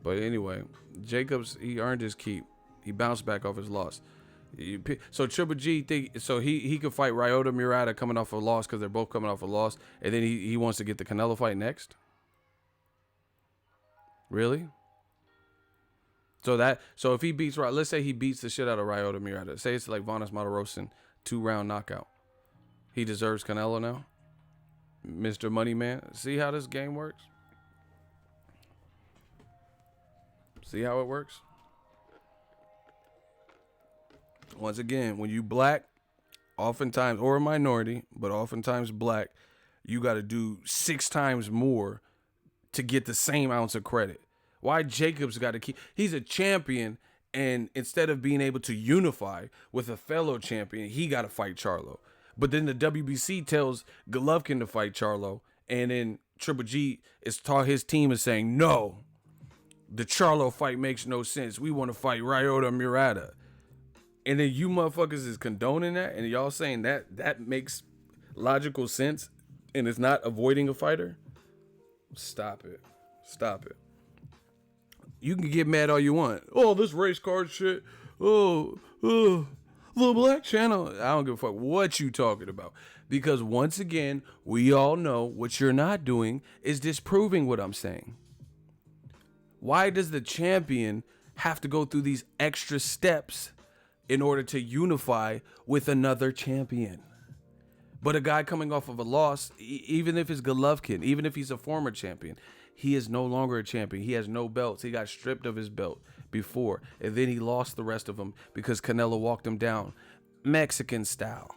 But anyway, Jacobs, he earned his keep. He bounced back off his loss. So Triple G think so he could fight Ryota Murata coming off a loss because they're both coming off a loss, and then he wants to get the Canelo fight next. Really? So if he beats, let's say he beats the shit out of Ryota Murata. Say it's like Vanes Matarosin 2-round knockout. He deserves Canelo now, Mr. Money Man. See how this game works? See how it works? Once again, when you black, oftentimes, or a minority, but oftentimes black, you got to do 6 times more to get the same ounce of credit. Why Jacobs got to keep, he's a champion, and instead of being able to unify with a fellow champion, he got to fight Charlo. But then the WBC tells Golovkin to fight Charlo, and then Triple G his team is saying, no, the Charlo fight makes no sense. We want to fight Ryota Murata. And then you motherfuckers is condoning that, and y'all saying that makes logical sense and it's not avoiding a fighter? Stop it. Stop it. You can get mad all you want. Oh, this race card shit. Oh, the Black Channel. I don't give a fuck what you talking about. Because once again, we all know what you're not doing is disproving what I'm saying. Why does the champion have to go through these extra steps in order to unify with another champion? But a guy coming off of a loss, even if it's Golovkin, even if he's a former champion, he is no longer a champion. He has no belts. He got stripped of his belt before, and then he lost the rest of them because Canelo walked him down, Mexican style.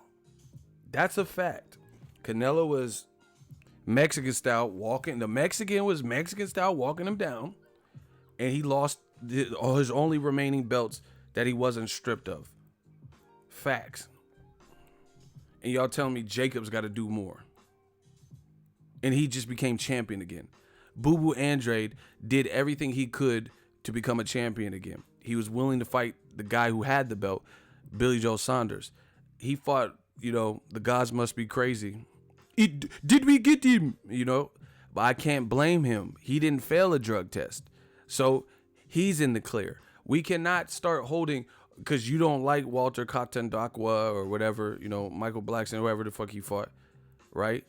That's a fact. Canelo was Mexican style walking. The Mexican was Mexican style walking him down, and he lost all his only remaining belts that he wasn't stripped of. Facts. And y'all telling me Jacobs got to do more. And he just became champion again. Boo Boo Andrade did everything he could to become a champion again. He was willing to fight the guy who had the belt, Billy Joe Saunders. He fought, the gods must be crazy. Did we get him? But I can't blame him. He didn't fail a drug test. So he's in the clear. We cannot start holding, because you don't like Walter Katandakwa or whatever, Michael Blackson, whoever the fuck he fought, right?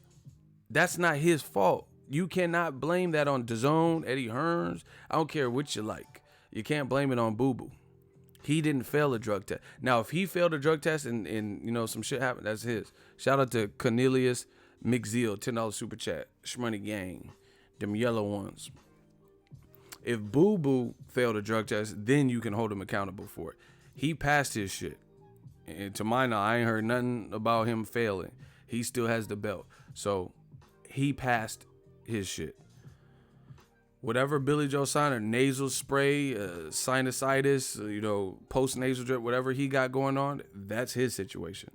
That's not his fault. You cannot blame that on DAZN, Eddie Hearns. I don't care what you like. You can't blame it on Boo Boo. He didn't fail a drug test. Now, if he failed a drug test and some shit happened, that's his. Shout out to Cornelius McZeal, $10 super chat. Shmoney gang. Them yellow ones. If Boo Boo failed a drug test, then you can hold him accountable for it. He passed his shit. And to my knowledge, I ain't heard nothing about him failing. He still has the belt. So he passed his shit. Whatever Billy Joe Saunders, nasal spray, sinusitis, post-nasal drip, whatever he got going on, that's his situation.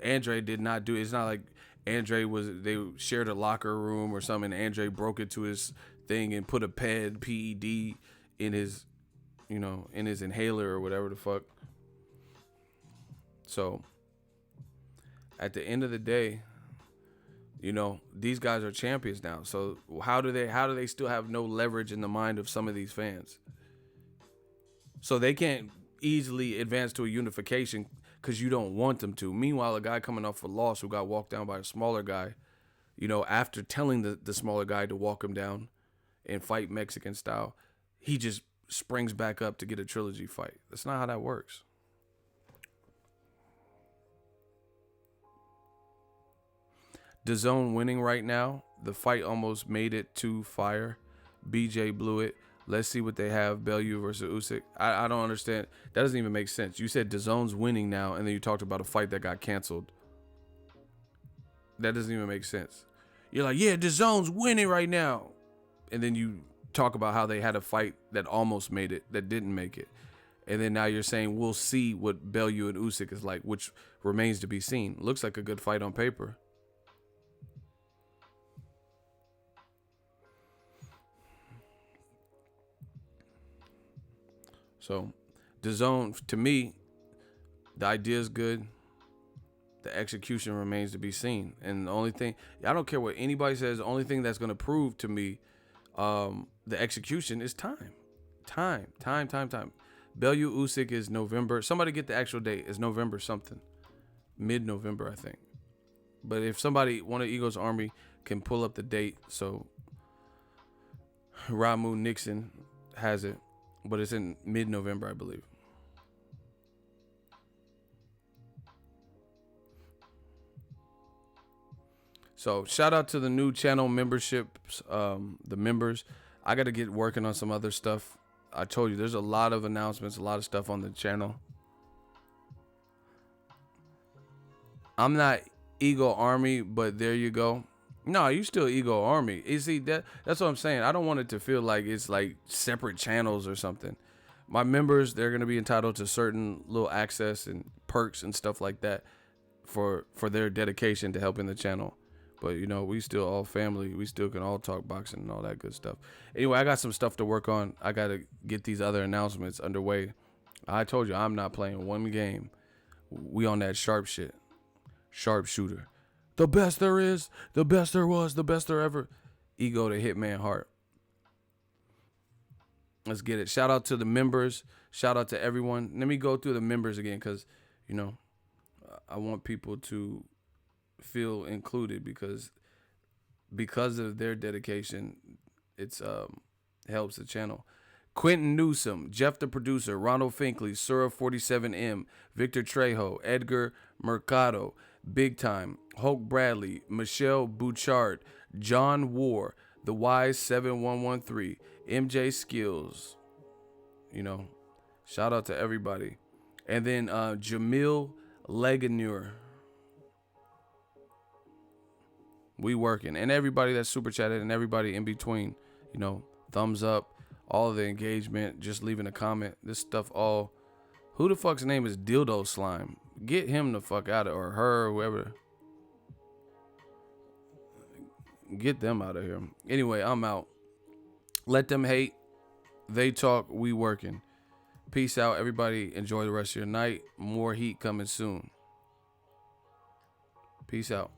Andre did not do it. It's not like they shared a locker room or something, and Andre broke into his thing and put a PED in his in his inhaler or whatever the fuck. So at the end of the day, these guys are champions now. So how do they still have no leverage in the mind of some of these fans? So they can't easily advance to a unification because you don't want them to. Meanwhile, a guy coming off a loss who got walked down by a smaller guy, after telling the smaller guy to walk him down and fight Mexican style, he just springs back up to get a trilogy fight. That's not how that works. DAZN winning right now. The fight almost made it to fire. BJ blew it. Let's see what they have. Bellew versus Usyk. I don't understand. That doesn't even make sense. You said DAZN's winning now, and then you talked about a fight that got canceled. That doesn't even make sense. You're like, yeah, DAZN's winning right now. And then you talk about how they had a fight that almost made it, that didn't make it. And then now you're saying we'll see what Bellew and Usyk is like, which remains to be seen. Looks like a good fight on paper. So, DAZN, to me, the idea is good. The execution remains to be seen. And the only thing, I don't care what anybody says, the only thing that's going to prove to me the execution is time. Time. Bellew Usyk is November. Somebody get the actual date. It's November something. Mid-November, I think. But if somebody, one of Ego's Army, can pull up the date, so Ramu Nixon has it, but it's in mid-November, I believe. So shout out to the new channel memberships, the members. I got to get working on some other stuff. I told you there's a lot of announcements, a lot of stuff on the channel. I'm not Ego Army, but there you go. No, you still Ego Army. You see, that's what I'm saying. I don't want it to feel like it's like separate channels or something. My members, they're going to be entitled to certain little access and perks and stuff like that for their dedication to helping the channel. But, you know, we still all family. We still can all talk boxing and all that good stuff. Anyway, I got some stuff to work on. I got to get these other announcements underway. I told you I'm not playing one game. We on that sharp shit. Sharpshooter. The best there is, the best there was, the best there ever. Ego to Hitman Heart. Let's get it. Shout out to the members. Shout out to everyone. Let me go through the members again because, you know, I want people to feel included because of their dedication, it's helps the channel. Quentin Newsom, Jeff the producer, Ronald Finkley, Sura 47M, Victor Trejo, Edgar Mercado, Big Time, Hulk Bradley, Michelle Bouchard, John War, The Wise 7113, MJ Skills. You know, shout out to everybody. And then Jamil Leganure. We working. And everybody that super chatted and everybody in between, you know, thumbs up, all of the engagement, just leaving a comment. This stuff all. Who the fuck's name is Dildo Slime? Get him the fuck out of, or her, or whoever. Get them out of here. Anyway, I'm out. Let them hate. They talk. We working. Peace out, everybody. Enjoy the rest of your night. More heat coming soon. Peace out.